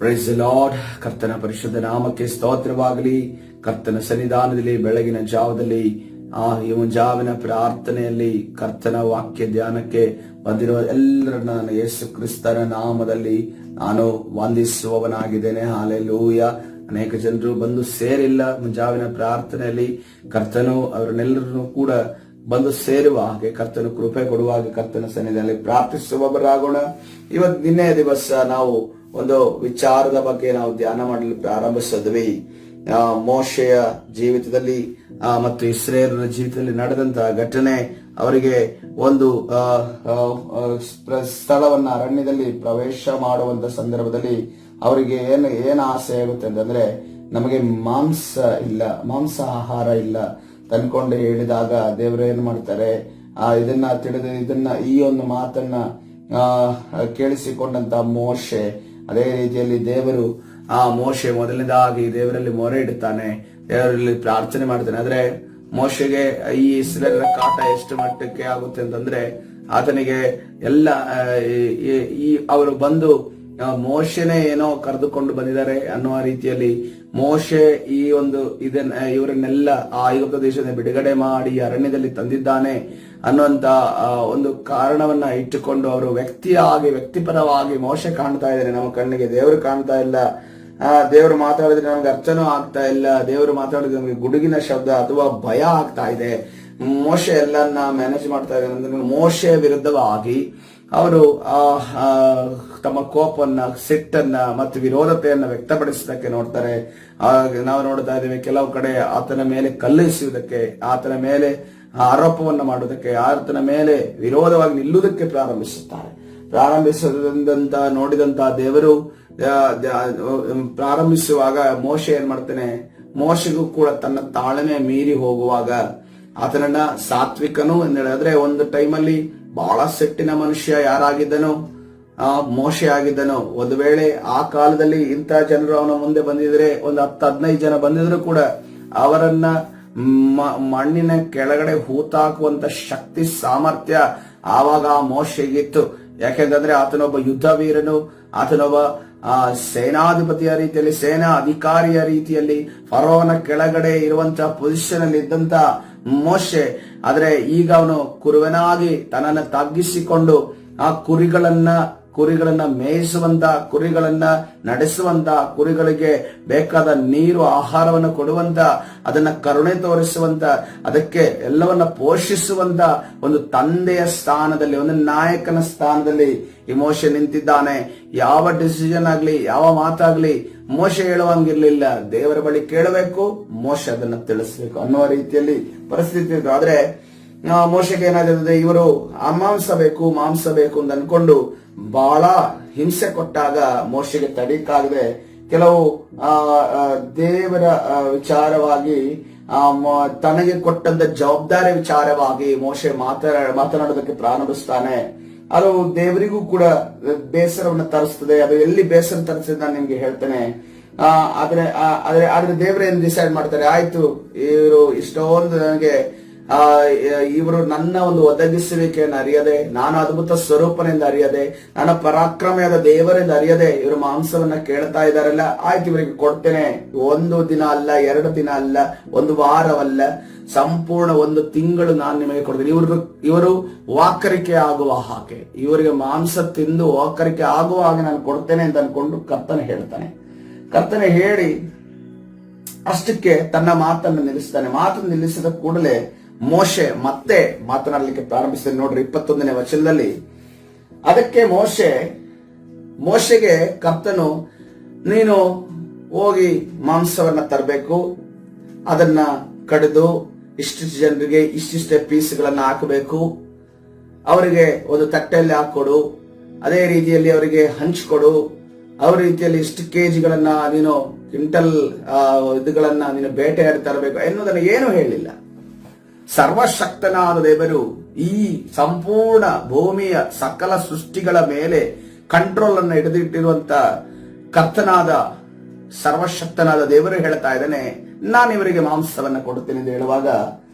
Price the lord. ಕರ್ತನ ಪರಿಶುದ್ಧ ನಾಮಕ್ಕೆ ಸ್ತೋತ್ರವಾಗಲಿ. ಕರ್ತನ ಸನ್ನಿಧಾನದಲ್ಲಿ ಬೆಳಗಿನ ಜಾವದಲ್ಲಿ ಈ ಮುಂಜಾವಿನ ಪ್ರಾರ್ಥನೆಯಲ್ಲಿ ಕರ್ತನ ವಾಕ್ಯ ಧ್ಯಾನಕ್ಕೆ ಬಂದಿರುವ ಎಲ್ಲರನ್ನ ನಾನು ಯೇಸು ಕ್ರಿಸ್ತನ ನಾಮದಲ್ಲಿ ನಾನು ವಂದಿಸುವವನಾಗಿದ್ದೇನೆ. ಹಾಲೆಲೂಯ. ಅನೇಕ ಜನರು ಬಂದು ಸೇರಿಲ್ಲ ಮುಂಜಾವಿನ ಪ್ರಾರ್ಥನೆಯಲ್ಲಿ. ಕರ್ತನು ಅವರನ್ನೆಲ್ಲರನ್ನು ಕೂಡ ಬಂದು ಸೇರುವ ಹಾಗೆ ಕರ್ತನು ಕೃಪೆ ಕೊಡುವ ಹಾಗೆ ಕರ್ತನ ಸನ್ನಿಧಿಯಲ್ಲಿ ಪ್ರಾರ್ಥಿಸುವವರಾಗೋಣ. ಇವತ್ತು ನಿನ್ನೆ ದಿವಸ ನಾವು ಒಂದು ವಿಚಾರದ ಬಗ್ಗೆ ನಾವು ಧ್ಯಾನ ಮಾಡಲು ಪ್ರಾರಂಭಿಸಿದ್ವಿ. ಮೋಶೆಯ ಜೀವಿತದಲ್ಲಿ ಮತ್ತು ಇಸ್ರೇಲರ ಜೀವಿತದಲ್ಲಿ ನಡೆದಂತಹ ಘಟನೆ, ಅವರಿಗೆ ಒಂದು ಸ್ಥಳವನ್ನ ಅರಣ್ಯದಲ್ಲಿ ಪ್ರವೇಶ ಮಾಡುವಂತ ಸಂದರ್ಭದಲ್ಲಿ ಅವರಿಗೆ ಏನು ಆಸೆ ಆಗುತ್ತೆ ಅಂತಂದ್ರೆ, ನಮಗೆ ಮಾಂಸಾಹಾರ ಇಲ್ಲ ತಂದ್ಕೊಂಡು ಹೇಳಿದಾಗ ದೇವರು ಏನ್ ಮಾಡ್ತಾರೆ, ಇದನ್ನ ಈ ಒಂದು ಮಾತನ್ನ ಕೇಳಿಸಿಕೊಂಡಂತ ಮೋಶೆ, ಅದೇ ರೀತಿಯಲ್ಲಿ ದೇವರು ಮೋಶೆ ಮೊದಲನೇದಾಗಿ ದೇವರಲ್ಲಿ ಮೊರೆ ಇಡುತ್ತಾನೆ, ದೇವರಲ್ಲಿ ಪ್ರಾರ್ಥನೆ ಮಾಡ್ತಾನೆ. ಆದ್ರೆ ಮೋಶೆಗೆ ಈ ಇಸ್ರೇಲರ ಕಾಟ ಎಷ್ಟು ಮಟ್ಟಕ್ಕೆ ಆಗುತ್ತೆ ಅಂತಂದ್ರೆ, ಆತನಿಗೆ ಎಲ್ಲ ಅವರು ಬಂದು ಮೋಶೆನೇ ಏನೋ ಕರೆದುಕೊಂಡು ಬಂದಿದ್ದಾರೆ ಅನ್ನುವ ರೀತಿಯಲ್ಲಿ ಮೋಶೆ ಇವರನ್ನೆಲ್ಲ ಐಗುಪ್ತ ದೇಶದಿಂದ ಬಿಡುಗಡೆ ಮಾಡಿ ಅರಣ್ಯದಲ್ಲಿ ತಂದಿದ್ದಾನೆ ಅನ್ನುವಂತ ಒಂದು ಕಾರಣವನ್ನ ಇಟ್ಟುಕೊಂಡು ಅವರು ವ್ಯಕ್ತಿಪರವಾಗಿ ಮೋಶೆ ಕಾಣ್ತಾ ಇದ್ದಾರೆ. ನಮ್ಮ ಕಣ್ಣಿಗೆ ದೇವರು ಕಾಣ್ತಾ ಇಲ್ಲ, ದೇವರು ಮಾತಾಡಿದ್ರೆ ನಮ್ಗೆ ಅರ್ಥನೂ ಆಗ್ತಾ ಇಲ್ಲ, ದೇವರು ಮಾತಾಡಿದ್ರೆ ನಮಗೆ ಗುಡುಗಿನ ಶಬ್ದ ಅಥವಾ ಭಯ ಆಗ್ತಾ ಇದೆ. ಮೋಶೆ ಎಲ್ಲನ್ನ ಮ್ಯಾನೇಜ್ ಮಾಡ್ತಾ ಇದ್ದಾರೆ ಅಂದ್ರೆ ಮೋಶೆ ವಿರುದ್ಧವಾಗಿ ಅವರು ತಮ್ಮ ಕೋಪವನ್ನ, ಸಿಟ್ಟನ್ನ ಮತ್ತು ವಿರೋಧತೆಯನ್ನ ವ್ಯಕ್ತಪಡಿಸೋದಕ್ಕೆ ನೋಡ್ತಾರೆ. ನಾವು ನೋಡ್ತಾ ಇದ್ದೇವೆ, ಕೆಲವು ಕಡೆ ಆತನ ಮೇಲೆ ಕಲ್ಲೆಸೆಯುವುದಕ್ಕೆ, ಆತನ ಮೇಲೆ ಆರೋಪವನ್ನ ಮಾಡುವುದಕ್ಕೆ, ಆತನ ಮೇಲೆ ವಿರೋಧವಾಗಿ ನಿಲ್ಲುವುದಕ್ಕೆ ಪ್ರಾರಂಭಿಸಿದಂತ ನೋಡಿದಂತಹ ದೇವರು ಪ್ರಾರಂಭಿಸುವಾಗ ಮೋಶೆ ಏನ್ ಮಾಡ್ತಾನೆ, ಮೋಶೆಗೂ ಕೂಡ ತನ್ನ ತಾಳ್ಮೆ ಮೀರಿ ಹೋಗುವಾಗ ಆತನನ್ನ ಸಾತ್ವಿಕನು ಅಂತ ಹೇಳಿದ್ರೆ, ಒಂದು ಟೈಮಲ್ಲಿ ಬಹಳ ಸಿಟ್ಟಿನ ಮನುಷ್ಯ ಯಾರಾಗಿದ್ದನೋ ಮೋಶೆ ಆಗಿದ್ದನೋ. ಒಂದು ವೇಳೆ ಆ ಕಾಲದಲ್ಲಿ ಇಂಥ ಜನರು ಅವನ ಮುಂದೆ ಬಂದಿದ್ರೆ, ಒಂದು 10-15 ಜನ ಬಂದಿದ್ರು ಕೂಡ ಅವರನ್ನ ಮಣ್ಣಿನ ಕೆಳಗಡೆ ಹೂತಾಕುವಂತ ಶಕ್ತಿ ಸಾಮರ್ಥ್ಯ ಆವಾಗ ಮೋಶೆಗಿತ್ತು. ಯಾಕೆಂದ್ರೆ ಆತನೊಬ್ಬ ಯುದ್ಧ ವೀರನು, ಆತನೊಬ್ಬ ಸೇನಾಧಿಪತಿಯ ರೀತಿಯಲ್ಲಿ, ಸೇನಾ ಅಧಿಕಾರಿಯ ರೀತಿಯಲ್ಲಿ ಫರೋವನ ಕೆಳಗಡೆ ಇರುವಂತಹ ಪೊಸಿಷನ್ ಅಲ್ಲಿ ಇದ್ದಂತ ಮೋಶೆ. ಆದ್ರೆ ಈಗ ಅವನು ಕುರುವನಾಗಿ ತನ್ನನ್ನು ತಗ್ಗಿಸಿಕೊಂಡು ಆ ಕುರಿಗಳನ್ನ ಮೇಯಿಸುವಂತ, ಕುರಿಗಳನ್ನ ನಡೆಸುವಂತ, ಕುರಿಗಳಿಗೆ ಬೇಕಾದ ನೀರು ಆಹಾರವನ್ನು ಕೊಡುವಂತ, ಅದನ್ನ ಕರುಣೆ ತೋರಿಸುವಂತ, ಅದಕ್ಕೆ ಎಲ್ಲವನ್ನ ಪೋಷಿಸುವಂತ ಒಂದು ತಂದೆಯ ಸ್ಥಾನದಲ್ಲಿ, ಒಂದು ನಾಯಕನ ಸ್ಥಾನದಲ್ಲಿ ಈ ಮೋಶೆ ನಿಂತಿದ್ದಾನೆ. ಯಾವ ಡಿಸಿಷನ್ ಆಗ್ಲಿ, ಯಾವ ಮಾತಾಗ್ಲಿ ಮೋಶೆ ಹೇಳುವಂಗಿರ್ಲಿಲ್ಲ. ದೇವರ ಬಳಿ ಕೇಳಬೇಕು, ಮೋಶೆ ಅದನ್ನ ತಿಳಿಸ್ಬೇಕು ಅನ್ನುವ ರೀತಿಯಲ್ಲಿ ಪರಿಸ್ಥಿತಿ ಇತ್ತು. ಆದ್ರೆ ಮೋಶೆಗೆ ಏನಾಗಿದೆ, ಇವರು ಮಾಂಸ ಬೇಕು ಅಂತ ಅನ್ಕೊಂಡು ಬಹಳ ಹಿಂಸೆ ಕೊಟ್ಟಾಗ ಮೋಶೆಗೆ ತಡೀಕಾಗದೆ ಕೆಲವು ದೇವರ ವಿಚಾರವಾಗಿ ತನಗೆ ಕೊಟ್ಟಂತ ಜವಾಬ್ದಾರಿ ವಿಚಾರವಾಗಿ ಮೋಶೆ ಮಾತನಾಡೋದಕ್ಕೆ ಪ್ರಾರಂಭಿಸ್ತಾನೆ. ಅದು ದೇವರಿಗೂ ಕೂಡ ಬೇಸರವನ್ನು ತರಿಸ್ತದೆ. ಅದು ಎಲ್ಲಿ ಬೇಸರ ತರಿಸ್ತದೆ ನಾನು ನಿಮ್ಗೆ ಹೇಳ್ತೇನೆ. ಆದ್ರೆ ದೇವರೇನು ಡಿಸೈಡ್ ಮಾಡ್ತಾರೆ, ಆಯ್ತು ಇವರು ಇಷ್ಟೊಂದು ನನಗೆ ಇವರು ನನ್ನ ಒಂದು ಒದಗಿಸುವಿಕೆಯನ್ನು ಅರಿಯದೆ, ನಾನು ಅದ್ಭುತ ಸ್ವರೂಪನೆಂದು ಅರಿಯದೆ, ನನ್ನ ಪರಾಕ್ರಮದ ದೇವರೆಂದು ಅರಿಯದೆ ಇವರು ಮಾಂಸವನ್ನ ಕೇಳ್ತಾ ಇದಾರಲ್ಲ, ಆಯ್ತು ಇವರಿಗೆ ಕೊಡ್ತೇನೆ. 1 ದಿನ ಅಲ್ಲ, 2 ದಿನ ಅಲ್ಲ, 1 ವಾರವಲ್ಲ, ಸಂಪೂರ್ಣ 1 ತಿಂಗಳು ನಾನು ನಿಮಗೆ ಕೊಡ್ತೀನಿ. ಇವರು ವಾಕರಿಕೆ ಆಗುವ ಹಾಗೆ, ಇವರಿಗೆ ಮಾಂಸ ತಿಂದು ವಾಕರಿಕೆ ಆಗುವ ಹಾಗೆ ನಾನು ಕೊಡ್ತೇನೆ ಅಂತ ಅನ್ಕೊಂಡು ಕರ್ತನೆ ಹೇಳಿ ಅಷ್ಟಕ್ಕೆ ತನ್ನ ಮಾತನ್ನು ನಿಲ್ಲಿಸ್ತಾನೆ. ಮಾತನ್ನು ನಿಲ್ಲಿಸಿದ ಕೂಡಲೇ ಮೋಶೆ ಮತ್ತೆ ಮಾತನಾಡಲಿಕ್ಕೆ ಪ್ರಾರಂಭಿಸಿದ. ನೋಡ್ರಿ 21ನೇ ವಚನದಲ್ಲಿ, ಅದಕ್ಕೆ ಮೋಶೆಗೆ ಕರ್ತನು, ನೀನು ಹೋಗಿ ಮಾಂಸವನ್ನ ತರಬೇಕು, ಅದನ್ನ ಕಡಿದು ಇಷ್ಟಿಷ್ಟು ಜನರಿಗೆ ಇಷ್ಟಿಷ್ಟೇ ಪೀಸ್ಗಳನ್ನ ಹಾಕಬೇಕು, ಅವರಿಗೆ ಒಂದು ತಟ್ಟೆಯಲ್ಲಿ ಹಾಕೊಡು, ಅದೇ ರೀತಿಯಲ್ಲಿ ಅವರಿಗೆ ಹಂಚ್ಕೊಡು, ಅವ್ರ ರೀತಿಯಲ್ಲಿ ಇಷ್ಟು ಕೆಜಿಗಳನ್ನ ನೀನು ಕ್ವಿಂಟಲ್ ಇದುಗಳನ್ನ ನೀನು ಬೇಟೆಯಾಡಿ ತರಬೇಕು ಎನ್ನುವುದನ್ನು ಏನು ಹೇಳಿಲ್ಲ. ಸರ್ವಶಕ್ತನಾದ ದೇವರು ಈ ಸಂಪೂರ್ಣ ಭೂಮಿಯ ಸಕಲ ಸೃಷ್ಟಿಗಳ ಮೇಲೆ ಕಂಟ್ರೋಲ್ ಅನ್ನು ಹಿಡಿದಿಟ್ಟಿರುವಂತ ಕರ್ತನಾದ ಸರ್ವಶಕ್ತನಾದ ದೇವರು ಹೇಳ್ತಾ ಇದ್ದಾನೆ, ನಾನು ಇವರಿಗೆ ಮಾಂಸವನ್ನ ಕೊಡುತ್ತೇನೆ ಎಂದು ಹೇಳುವಾಗ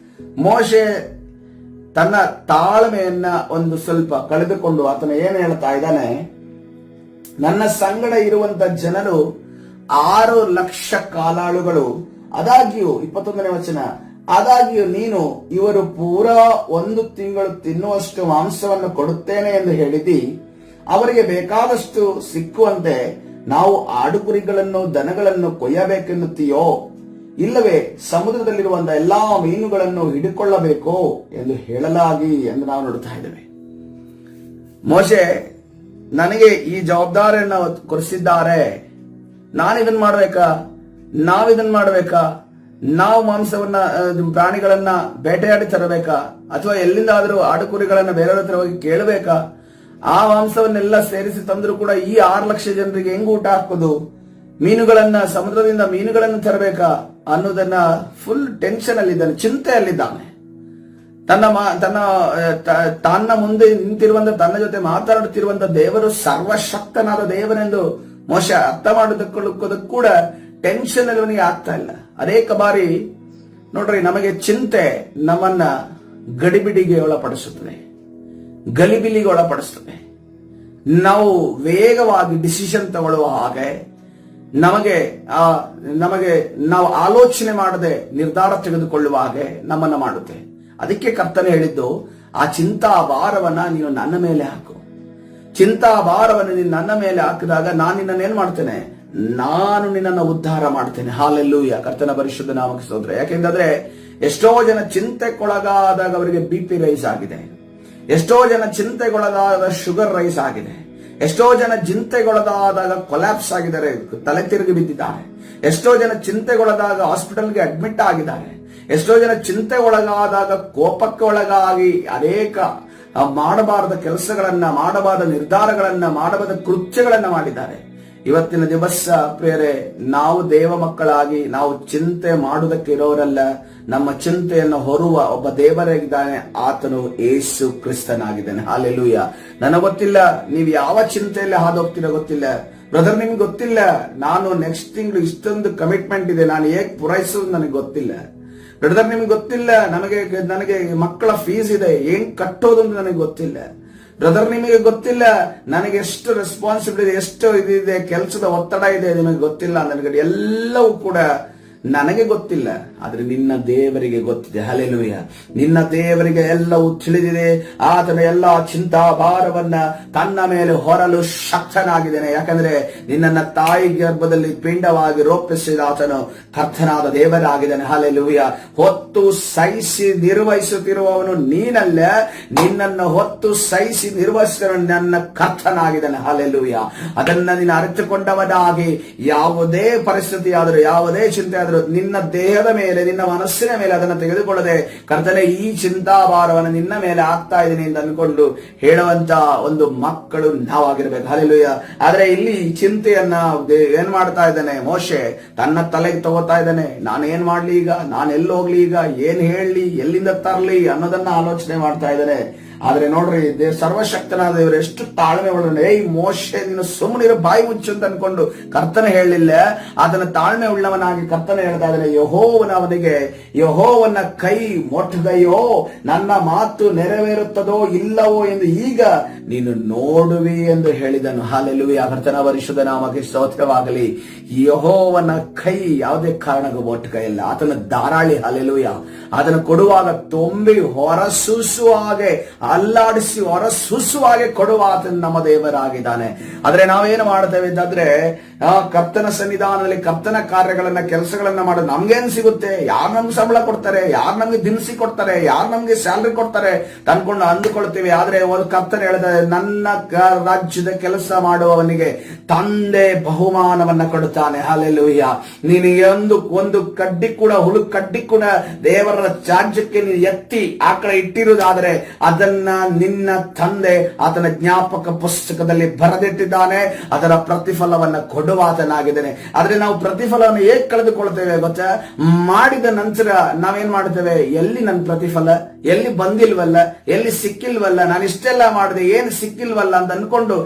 ಮೋಶೆ ತನ್ನ ತಾಳ್ಮೆಯನ್ನ ಒಂದು ಸ್ವಲ್ಪ ಕಳೆದುಕೊಂಡು ಆತನ ಏನು ಹೇಳ್ತಾ ಇದ್ದಾನೆ, ನನ್ನ ಸಂಗಡ ಇರುವಂತ ಜನರು 6,00,000 ಕಾಲಾಳುಗಳು. ಆದಾಗ್ಯೂ 21ನೇ ವಚನ, ಆದಾಗ್ಯೂ ನೀನು ಇವರು ಪೂರಾ 1 ತಿಂಗಳು ತಿನ್ನುವಷ್ಟು ಮಾಂಸವನ್ನು ಕೊಡುತ್ತೇನೆ ಎಂದು ಹೇಳಿದಿ. ಅವರಿಗೆ ಬೇಕಾದಷ್ಟು ಸಿಕ್ಕುವಂತೆ ನಾವು ಆಡುಕುರಿಗಳನ್ನು ದನಗಳನ್ನು ಕೊಯ್ಯಬೇಕೆನ್ನುತ್ತೀಯೋ, ಇಲ್ಲವೇ ಸಮುದ್ರದಲ್ಲಿರುವಂತಹ ಎಲ್ಲಾ ಮೀನುಗಳನ್ನು ಹಿಡಿಕೊಳ್ಳಬೇಕೋ ಎಂದು ಹೇಳಲಾಗಿ ಎಂದು ನಾವು ನೋಡ್ತಾ ಇದ್ದೇವೆ. ಮೋಶೆ, ನನಗೆ ಈ ಜವಾಬ್ದಾರಿಯನ್ನು ಕೊಡಿಸಿದ್ದಾರೆ, ನಾನಿದನ್ ಮಾಡ್ಬೇಕಾ, ನಾವಿದನ್ ಮಾಡ್ಬೇಕಾ, ನಾವು ಮಾಂಸವನ್ನ ಪ್ರಾಣಿಗಳನ್ನ ಬೇಟೆಯಾಡಿ ತರಬೇಕಾ, ಅಥವಾ ಎಲ್ಲಿಂದಾದ್ರೂ ಆಡುಕುರಿಗಳನ್ನ ಬೇರೆಯವ್ರ ಹತ್ರ ಹೋಗಿ ಕೇಳಬೇಕಾ, ಆ ಮಾಂಸವನ್ನೆಲ್ಲ ಸೇರಿಸಿ ತಂದ್ರು ಕೂಡ ಈ 6,00,000 ಜನರಿಗೆ ಹೆಂಗ್ ಊಟ ಹಾಕೋದು, ಮೀನುಗಳನ್ನ ಸಮುದ್ರದಿಂದ ಮೀನುಗಳನ್ನು ತರಬೇಕಾ ಅನ್ನೋದನ್ನ ಫುಲ್ ಟೆನ್ಷನ್ ಅಲ್ಲಿದ್ದಾನೆ, ಚಿಂತೆಯಲ್ಲಿದ್ದಾನೆ. ತನ್ನ ಮುಂದೆ ನಿಂತಿರುವಂತ, ತನ್ನ ಜೊತೆ ಮಾತಾಡುತ್ತಿರುವಂತ ದೇವರು ಸರ್ವಶಕ್ತನಾದ ದೇವರೆಂದು ಮೋಶ ಅರ್ಥ ಮಾಡೋದಕ್ಕೂ ಕೂಡ ಟೆನ್ಷನ್ ಅವನಿಗೆ ಆಗ್ತಾ ಇಲ್ಲ. ಅನೇಕ ಬಾರಿ ನೋಡ್ರಿ, ನಮಗೆ ಚಿಂತೆ ನಮ್ಮನ್ನ ಗಡಿಬಿಡಿಗೆ ಒಳಪಡಿಸುತ್ತದೆ, ಗಲಿಬಿಲಿಗೆ ಒಳಪಡಿಸುತ್ತದೆ. ನಾವು ವೇಗವಾಗಿ ಡಿಸಿಷನ್ ತಗೊಳ್ಳುವ ಹಾಗೆ ನಮಗೆ ನಾವು ಆಲೋಚನೆ ಮಾಡದೆ ನಿರ್ಧಾರ ತೆಗೆದುಕೊಳ್ಳುವ ಹಾಗೆ ನಮ್ಮನ್ನ ಮಾಡುತ್ತೆ. ಅದಕ್ಕೆ ಕರ್ತನೆ ಹೇಳಿದ್ದು, ಆ ಚಿಂತಾ ಭಾರವನ್ನ ನೀನು ನನ್ನ ಮೇಲೆ ಹಾಕು. ಚಿಂತಾ ಭಾರವನ್ನು ನೀನು ನನ್ನ ಮೇಲೆ ಹಾಕಿದಾಗ ನಾನು ನಿನ್ನನ್ನೇನ್ ಮಾಡ್ತೇನೆ, ನಾನು ನಿನ್ನನ್ನು ಉದ್ಧಾರ ಮಾಡ್ತೇನೆ. ಹಾಲೆಲ್ಲೂಯ, ಕರ್ತನ ಪರಿಶುದ್ಧ ನಾಮಕ್ಕೆ ಸ್ತೋತ್ರ. ಯಾಕೆಂದ್ರೆ ಎಷ್ಟೋ ಜನ ಚಿಂತೆಗೊಳಗಾದಾಗ ಅವರಿಗೆ BP ರೈಸ್ ಆಗಿದೆ, ಎಷ್ಟೋ ಜನ ಚಿಂತೆಗೊಳಗಾದ ಶುಗರ್ ರೈಸ್ ಆಗಿದೆ, ಎಷ್ಟೋ ಜನ ಚಿಂತೆಗೊಳಗಾದಾಗ ಕೊಲ್ಯಾಪ್ಸ್ ಆಗಿದ್ದಾರೆ, ತಲೆ ತಿರುಗಿ ಬಿದ್ದಿದ್ದಾರೆ, ಎಷ್ಟೋ ಜನ ಚಿಂತೆಗೊಳಗಾದಾಗ ಹಾಸ್ಪಿಟಲ್ಗೆ ಅಡ್ಮಿಟ್ ಆಗಿದ್ದಾರೆ, ಎಷ್ಟೋ ಜನ ಚಿಂತೆ ಒಳಗಾದಾಗ ಕೋಪಕ್ಕೆ ಒಳಗಾಗಿ ಅನೇಕ ಮಾಡಬಾರದ ಕೆಲಸಗಳನ್ನ, ಮಾಡಬಾರದ ನಿರ್ಧಾರಗಳನ್ನ, ಮಾಡಬಾರದ ಕೃತ್ಯಗಳನ್ನ ಮಾಡಿದ್ದಾರೆ. ಇವತ್ತಿನ ದಿವಸ ಪ್ರಿಯರೇ, ನಾವು ದೇವ ಮಕ್ಕಳಾಗಿ ನಾವು ಚಿಂತೆ ಮಾಡುವುದಕ್ಕೆ ಇರೋರಲ್ಲ, ನಮ್ಮ ಚಿಂತೆಯನ್ನು ಹೊರುವ ಒಬ್ಬ ದೇವರಾಗಿದ್ದಾನೆ, ಆತನು ಯೇಸು ಕ್ರಿಸ್ತನಾಗಿದ್ದಾನೆ. ಹಾಲೆಲೂಯ. ನನಗೆ ಗೊತ್ತಿಲ್ಲ ನೀವು ಯಾವ ಚಿಂತೆಯಲ್ಲಿ ಹಾದೋಗ್ತೀರೋ ಗೊತ್ತಿಲ್ಲ ಬ್ರದರ್, ನಿಮ್ಗೆ ಗೊತ್ತಿಲ್ಲ ನಾನು ನೆಕ್ಸ್ಟ್ ತಿಂಗಳು ಇಷ್ಟೊಂದು ಕಮಿಟ್ಮೆಂಟ್ ಇದೆ, ನಾನು ಹೇಗೆ ಪೂರೈಸೋದು ನನಗೆ ಗೊತ್ತಿಲ್ಲ ಬ್ರದರ್, ನಿಮ್ಗೆ ಗೊತ್ತಿಲ್ಲ ನನಗೆ ಮಕ್ಕಳ ಫೀಸ್ ಇದೆ, ಹೆಂಗ್ ಕಟ್ಟೋದು ಅಂತ ನನಗೆ ಗೊತ್ತಿಲ್ಲ ಬ್ರದರ್, ನಿಮಗೆ ಗೊತ್ತಿಲ್ಲ ನನಗೆ ಎಷ್ಟು ರೆಸ್ಪಾನ್ಸಿಬಿಲಿಟಿ, ಎಷ್ಟು ಇದಿದೆ, ಕೆಲಸದ ಒತ್ತಡ ಇದೆ, ನಿಮಗೆ ಗೊತ್ತಿಲ್ಲ. ನನಗೆ ಎಲ್ಲವೂ ಕೂಡ ನನಗೆ ಗೊತ್ತಿಲ್ಲ, ಆದ್ರೆ ನಿನ್ನ ದೇವರಿಗೆ ಗೊತ್ತಿದೆ. ಹಲ್ಲೆಲೂಯ. ನಿನ್ನ ದೇವರಿಗೆ ಎಲ್ಲವೂ ತಿಳಿದಿದೆ. ಆತನ ಎಲ್ಲಾ ಚಿಂತಾ ಭಾರವನ್ನ ತನ್ನ ಮೇಲೆ ಹೊರಲು ಶಕ್ತನಾಗಿದ್ದೇನೆ. ಯಾಕಂದ್ರೆ ನಿನ್ನನ್ನ ತಾಯಿ ಗರ್ಭದಲ್ಲಿ ಪಿಂಡವಾಗಿ ರೂಪಿಸಿದ ಆತನು ಕರ್ತನಾದ ದೇವರಾಗಿದ್ದಾನೆ. ಹಲ್ಲೆಲೂಯ. ಹೊತ್ತು ಸಹಿಸಿ ನಿರ್ವಹಿಸುತ್ತಿರುವವನು ನೀನಲ್ಲ, ನಿನ್ನನ್ನು ಹೊತ್ತು ಸಹಿಸಿ ನಿರ್ವಹಿಸಿದ ನನ್ನ ಕರ್ತನಾಗಿದ್ದಾನೆ. ಹಲ್ಲೆಲೂಯ. ಅದನ್ನ ನೀನು ಅರಿತುಕೊಂಡವನಾಗಿ ಯಾವುದೇ ಪರಿಸ್ಥಿತಿ ಆದರೂ, ಯಾವುದೇ ಚಿಂತೆ ಆದರೂ ನಿನ್ನ ದೇಹದ ಮೇಲೆ, ನಿನ್ನ ಮನಸ್ಸಿನ ಮೇಲೆ ಅದನ್ನು ತೆಗೆದುಕೊಳ್ಳದೆ, ಕರ್ತನೆ ಈ ಚಿಂತಾಭಾರವನ್ನು ನಿನ್ನ ಮೇಲೆ ಆಗ್ತಾ ಇದ್ದೀನಿ ಅಂತ ಅನ್ಕೊಂಡು ಹೇಳುವಂತ ಒಂದು ಮಕ್ಕಳು ನಾವಾಗಿರ್ಬೇಕು. ಹಲ್ಲೆಲೂಯ. ಆದ್ರೆ ಇಲ್ಲಿ ಚಿಂತೆಯನ್ನ ಏನ್ ಮಾಡ್ತಾ ಇದ್ದಾನೆ ಮೋಶೆ, ತನ್ನ ತಲೆಗೆ ತಗೋತಾ ಇದ್ದಾನೆ. ನಾನು ಏನ್ ಮಾಡ್ಲಿ ಈಗ, ನಾನು ಎಲ್ಲಿ ಹೋಗ್ಲಿ ಈಗ, ಏನ್ ಹೇಳಲಿ, ಎಲ್ಲಿಂದ ತರ್ಲಿ ಅನ್ನೋದನ್ನ ಆಲೋಚನೆ ಮಾಡ್ತಾ ಇದ್ದಾನೆ. ಆದ್ರೆ ನೋಡ್ರಿ, ಸರ್ವಶಕ್ತನಾದ ದೇವರು ಎಷ್ಟು ತಾಳ್ಮೆ ಉಳ್ಳವನು. ಏಯ್ ಮೋಶೆ, ನೀನು ಸುಮ್ಮನಿರೋ, ಬಾಯಿ ಮುಚ್ಚು ಅಂತ ಅನ್ಕೊಂಡು ಕರ್ತನೆ ಹೇಳಲಿಲ್ಲ. ಅದನ್ನ ತಾಳ್ಮೆ ಉಳ್ಳವನಾಗಿ ಕರ್ತನೆ ಹೇಳ್ತಾ ಇದ್ದಾನೆ. ಯೆಹೋವನ ಕೈ ಮೊಟ್ಟಗೈಯೋ, ನನ್ನ ಮಾತು ನೆರವೇರುತ್ತದೋ ಇಲ್ಲವೋ ಎಂದು ಈಗ ನೀನು ನೋಡುವಿ ಎಂದು ಹೇಳಿದನು. ಹಾಲೆಲೂಯ. ಕರ್ತನ ಪರಿಶುದ್ಧ ನಾಮಕ್ಕೆ ಸ್ತೋತ್ರವಾಗಲಿ. ಯೆಹೋವನ ಕೈ ಯಾವುದೇ ಕಾರಣಕ್ಕೂ ಮೊಟ್ಟಗೈಯಲ್ಲ, ಆತನ ಧಾರಾಳಿ. ಹಾಲೆಲೂಯ. ಅದನ್ನು ಕೊಡುವಾಗ ತುಂಬಿ ಹೊರಸೂಸುವ ಹಾಗೆ, ಅಲ್ಲಾಡಿಸಿ ಹೊರಸೂಸುವ ಹಾಗೆ ಕೊಡುವ ಆತನ ನಮ್ಮ ದೇವರಾಗಿದ್ದಾನೆ. ಆದ್ರೆ ನಾವೇನು ಮಾಡ್ತೇವೆ ಅಂತಂದ್ರೆ, ಕರ್ತನ ಸನ್ನಿಧಾನದಲ್ಲಿ ಕರ್ತನ ಕಾರ್ಯಗಳನ್ನ, ಕೆಲಸಗಳನ್ನ ಮಾಡೋದು ನಮ್ಗೇನ್ ಸಿಗುತ್ತೆ, ಯಾರು ನಮ್ಗೆ ಸಂಬಳ ಕೊಡ್ತಾರೆ, ಯಾರು ನಮ್ಗೆ ದಿನಸಿ ಕೊಡ್ತಾರೆ, ಯಾರು ನಮ್ಗೆ ಸ್ಯಾಲ್ರಿ ಕೊಡ್ತಾರೆ ಅನ್ಕೊಂಡು ಅಂದುಕೊಳ್ತೀವಿ. ಆದ್ರೆ ಒಂದು ಕರ್ತನ ಹೇಳಿದ, ನನ್ನ ರಾಜ್ಯದ ಕೆಲಸ ಮಾಡುವವನಿಗೆ ತಂದೆ ಬಹುಮಾನವನ್ನ ಕೊಡುತ್ತಾನೆ. ಹಲ್ಲೆಲೂಯ. ನಿನಗೆ ಒಂದು ಕಡ್ಡಿ ಕೂಡ, ಹುಳು ಕಡ್ಡಿ ಕೂಡ ದೇವರ ರಾಜ್ಯಕ್ಕೆ ನೀನು ಎತ್ತಿ ಆ ಕಡೆ ಇಟ್ಟಿರುವುದಾದರೆ ಅದನ್ನ ನಿನ್ನ ತಂದೆ ಆತನ ಜ್ಞಾಪಕ ಪುಸ್ತಕದಲ್ಲಿ ಬರೆದಿಟ್ಟಿದ್ದಾನೆ. ಅದರ ಪ್ರತಿಫಲವನ್ನ ಕೊಡುವಾತನಾಗಿದ್ದೇನೆ. ಆದ್ರೆ ನಾವು ಪ್ರತಿಫಲವನ್ನು ಹೇಗೆ ಕಳೆದುಕೊಳ್ತೇವೆ ಗೊತ್ತಾ? ಮಾಡಿದ ನಂತರ ನಾವೇನ್ ಮಾಡ್ತೇವೆ, ಎಲ್ಲಿ ನನ್ನ ಪ್ರತಿಫಲ, ಎಲ್ಲಿ ಬಂದಿಲ್ವಲ್ಲ, ಎಲ್ಲಿ ಸಿಕ್ಕಿಲ್ವಲ್ಲ, ನಾನು ಇಷ್ಟೆಲ್ಲ ಮಾಡಿದೆ ಏನು ಸಿಕ್ಕಿಲ್ವಲ್ಲ ಅಂತ ಅನ್ಕೊಂಡು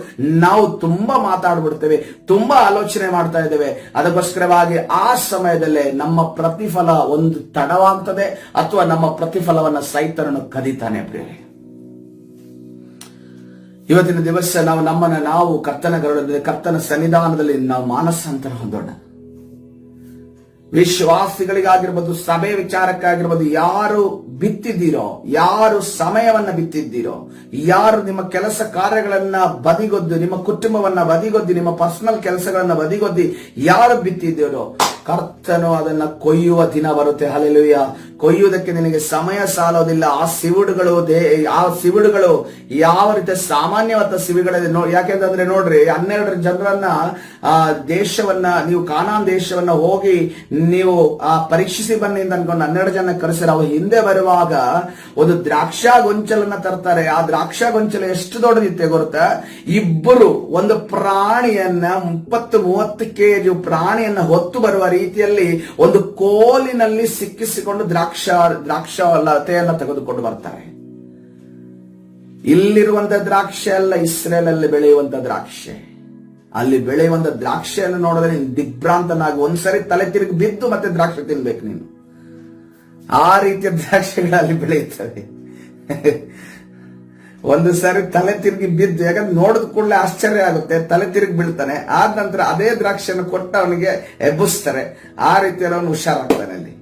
ನಾವು ತುಂಬಾ ಮಾತಾಡ್ಬಿಡ್ತೇವೆ, ತುಂಬಾ ಆಲೋಚನೆ ಮಾಡ್ತಾ ಇದ್ದೇವೆ. ಅದಕ್ಕೋಸ್ಕರವಾಗಿ ಆ ಸಮಯದಲ್ಲೇ ನಮ್ಮ ಪ್ರತಿಫಲ ಒಂದು ತಡವಾಗ್ತದೆ, ಅಥವಾ ನಮ್ಮ ಪ್ರತಿಫಲವನ್ನ ಸೈತನನ್ನು ಕದೀತಾನೆ. ಪ್ರಿಯರೇ, ಇವತ್ತಿನ ದಿವಸ ನಾವು ಕರ್ತನ ಗರುಡದಲ್ಲಿ, ಕರ್ತನ ಸನ್ನಿಧಾನದಲ್ಲಿ ನಾವು ಮಾನಸಾಂತರ ಹೊಂದೋಣ. ವಿಶ್ವಾಸಿಗಳಿಗಾಗಿರ್ಬೋದು, ಸಭೆ ವಿಚಾರಕ್ಕಾಗಿರ್ಬೋದು, ಯಾರು ಬಿತ್ತಿದ್ದೀರೋ, ಯಾರು ಸಮಯವನ್ನ ಬಿತ್ತಿದ್ದೀರೋ, ಯಾರು ನಿಮ್ಮ ಕೆಲಸ ಕಾರ್ಯಗಳನ್ನ ಬದಿಗೊದ್ದು, ನಿಮ್ಮ ಕುಟುಂಬವನ್ನ ಬದಿಗೊದ್ದಿ, ನಿಮ್ಮ ಪರ್ಸನಲ್ ಕೆಲಸಗಳನ್ನ ಬದಿಗೊದ್ದಿ ಯಾರು ಬಿತ್ತಿದ್ದೀರೋ, ಕರ್ತನು ಅದನ್ನ ಕೊಯ್ಯುವ ದಿನ ಬರುತ್ತೆ. ಹಲ್ಲೆಲೂಯ. ಕೊಯ್ಯುವುದಕ್ಕೆ ನಿನಗೆ ಸಮಯ ಸಾಲೋದಿಲ್ಲ. ಆ ಸಿವುಡುಗಳು ಯಾವ ರೀತಿ ಸಾಮಾನ್ಯವಾದ ಸಿವಿಗಳಿದೆ ಯಾಕೆಂದ್ರೆ ನೋಡ್ರಿ, 12 ಜನರನ್ನ ದೇಶವನ್ನ, ನೀವು ಕಾನಾನ್ ದೇಶವನ್ನ ಹೋಗಿ ನೀವು ಪರೀಕ್ಷಿಸಿ ಬನ್ನಿ ಅಂತ ಅನ್ಕೊಂಡು 12 ಜನ ಕರೆಸಿರ. ಅವ್ರು ಹಿಂದೆ ಬರುವಾಗ ಒಂದು ದ್ರಾಕ್ಷಾ ಗೊಂಚಲನ್ನ ತರ್ತಾರೆ. ಆ ದ್ರಾಕ್ಷಾ ಗೊಂಚಲ ಎಷ್ಟು ದೊಡ್ಡದಿತ್ತೆ ಗೊತ್ತಾ? ಇಬ್ಬರು ಒಂದು ಪ್ರಾಣಿಯನ್ನ 20-30 ಕೆಜಿ ಪ್ರಾಣಿಯನ್ನ ಹೊತ್ತು ಬರುವ ರೀತಿಯಲ್ಲಿ ಒಂದು ಕೋಲಿನಲ್ಲಿ ಸಿಕ್ಕಿಸಿಕೊಂಡು ದ್ರಾಕ್ಷ ಲತೆಯನ್ನ ತೆಗೆದುಕೊಂಡು ಬರ್ತಾರೆ. ಇಲ್ಲಿರುವಂತ ದ್ರಾಕ್ಷೆ ಅಲ್ಲ, ಇಸ್ರೇಲ್ ಅಲ್ಲಿ ಬೆಳೆಯುವಂತ ದ್ರಾಕ್ಷೆ. ಅಲ್ಲಿ ಬೆಳೆಯುವಂತ ದ್ರಾಕ್ಷೆಯನ್ನು ನೋಡಿದ್ರೆ ನೀನು ದಿಗ್ಭ್ರಾಂತನಾಗಿ ಒಂದ್ಸರಿ ತಲೆ ತಿರುಗಿ ಬಿದ್ದು ಮತ್ತೆ ದ್ರಾಕ್ಷೆ ತಿನ್ಬೇಕು ನೀನು. ಆ ರೀತಿಯ ದ್ರಾಕ್ಷೆಗಳಲ್ಲಿ ಬೆಳೆಯುತ್ತವೆ. ಒಂದು ಸಾರಿ ತಲೆ ತಿರುಗಿ ಬಿದ್ದು, ಯಾಕಂದ್ರೆ ನೋಡಿದ ಕೂಡಲೇ ಆಶ್ಚರ್ಯ ಆಗುತ್ತೆ, ತಲೆ ತಿರುಗಿ ಬೀಳ್ತಾನೆ. ಆದ ನಂತರ ಅದೇ ದ್ರಾಕ್ಷಿಯನ್ನು ಕೊಟ್ಟು ಅವನಿಗೆ ಎಬ್ಬಿಸ್ತಾರೆ. ಆ ರೀತಿಯಲ್ಲಿ ಅವನು ಹುಷಾರಾಗ್ತಾನೆ. ಅಲ್ಲಿ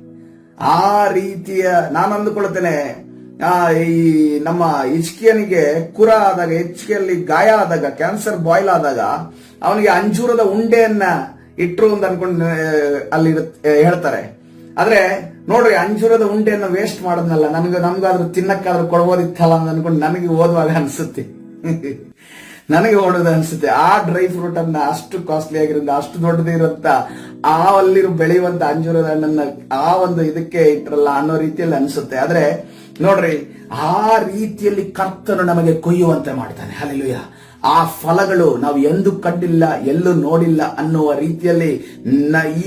ಆ ರೀತಿಯ ನಾನು ಅಂದುಕೊಳ್ತೇನೆ, ಈ ನಮ್ಮ ಹಿಚ್ಕಿಯನಿಗೆ ಕುರ ಆದಾಗ, ಹಿಚ್ಕಿಯಲ್ಲಿ ಗಾಯ ಆದಾಗ, ಕ್ಯಾನ್ಸರ್ ಬಾಯ್ಲ್ ಆದಾಗ ಅವನಿಗೆ ಅಂಜೂರದ ಉಂಡೆಯನ್ನ ಇಟ್ರು ಅಂತ ಅನ್ಕೊಂಡು ಅಲ್ಲಿ ಹೇಳ್ತಾರೆ. ಆದ್ರೆ ನೋಡ್ರಿ, ಅಂಜೂರದ ಉಂಡೆಯನ್ನು ವೇಸ್ಟ್ ಮಾಡೋದ್ನಲ್ಲ, ನಮ್ಗಾದ್ರೂ ತಿನ್ನಕ್ಕಾದ್ರೂ ಕೊಡ್ಬೋದಿತ್ತಲ್ಲ ಅಂತ ಅನ್ಕೊಂಡು ನನಗೆ ಓದುವಾಗ ಅನ್ಸುತ್ತೆ. ನನಗೆ ಓಡೋದು ಅನ್ಸುತ್ತೆ. ಆ ಡ್ರೈ ಫ್ರೂಟ್ ಅನ್ನ ಅಷ್ಟು ಕಾಸ್ಟ್ಲಿ ಆಗಿರೋದು, ಅಷ್ಟು ದೊಡ್ಡದಿರುವಂತ ಅಲ್ಲಿರೋ ಬೆಳೆಯುವಂತ ಅಂಜೂರದ ಹಣ್ಣನ್ನ ಆ ಒಂದು ಇದಕ್ಕೆ ಇಟ್ರಲ್ಲ ಅನ್ನೋ ರೀತಿಯಲ್ಲಿ ಅನ್ಸುತ್ತೆ. ಆದ್ರೆ ನೋಡ್ರಿ, ಆ ರೀತಿಯಲ್ಲಿ ಕರ್ತನು ನಮಗೆ ಕೊಯ್ಯುವಂತೆ ಮಾಡ್ತಾನೆ. ಹಲ್ಲೆಲೂಯಾ. ಆ ಫಲಗಳು ನಾವು ಎಂದೂ ಕಂಡಿಲ್ಲ, ಎಲ್ಲೂ ನೋಡಿಲ್ಲ ಅನ್ನುವ ರೀತಿಯಲ್ಲಿ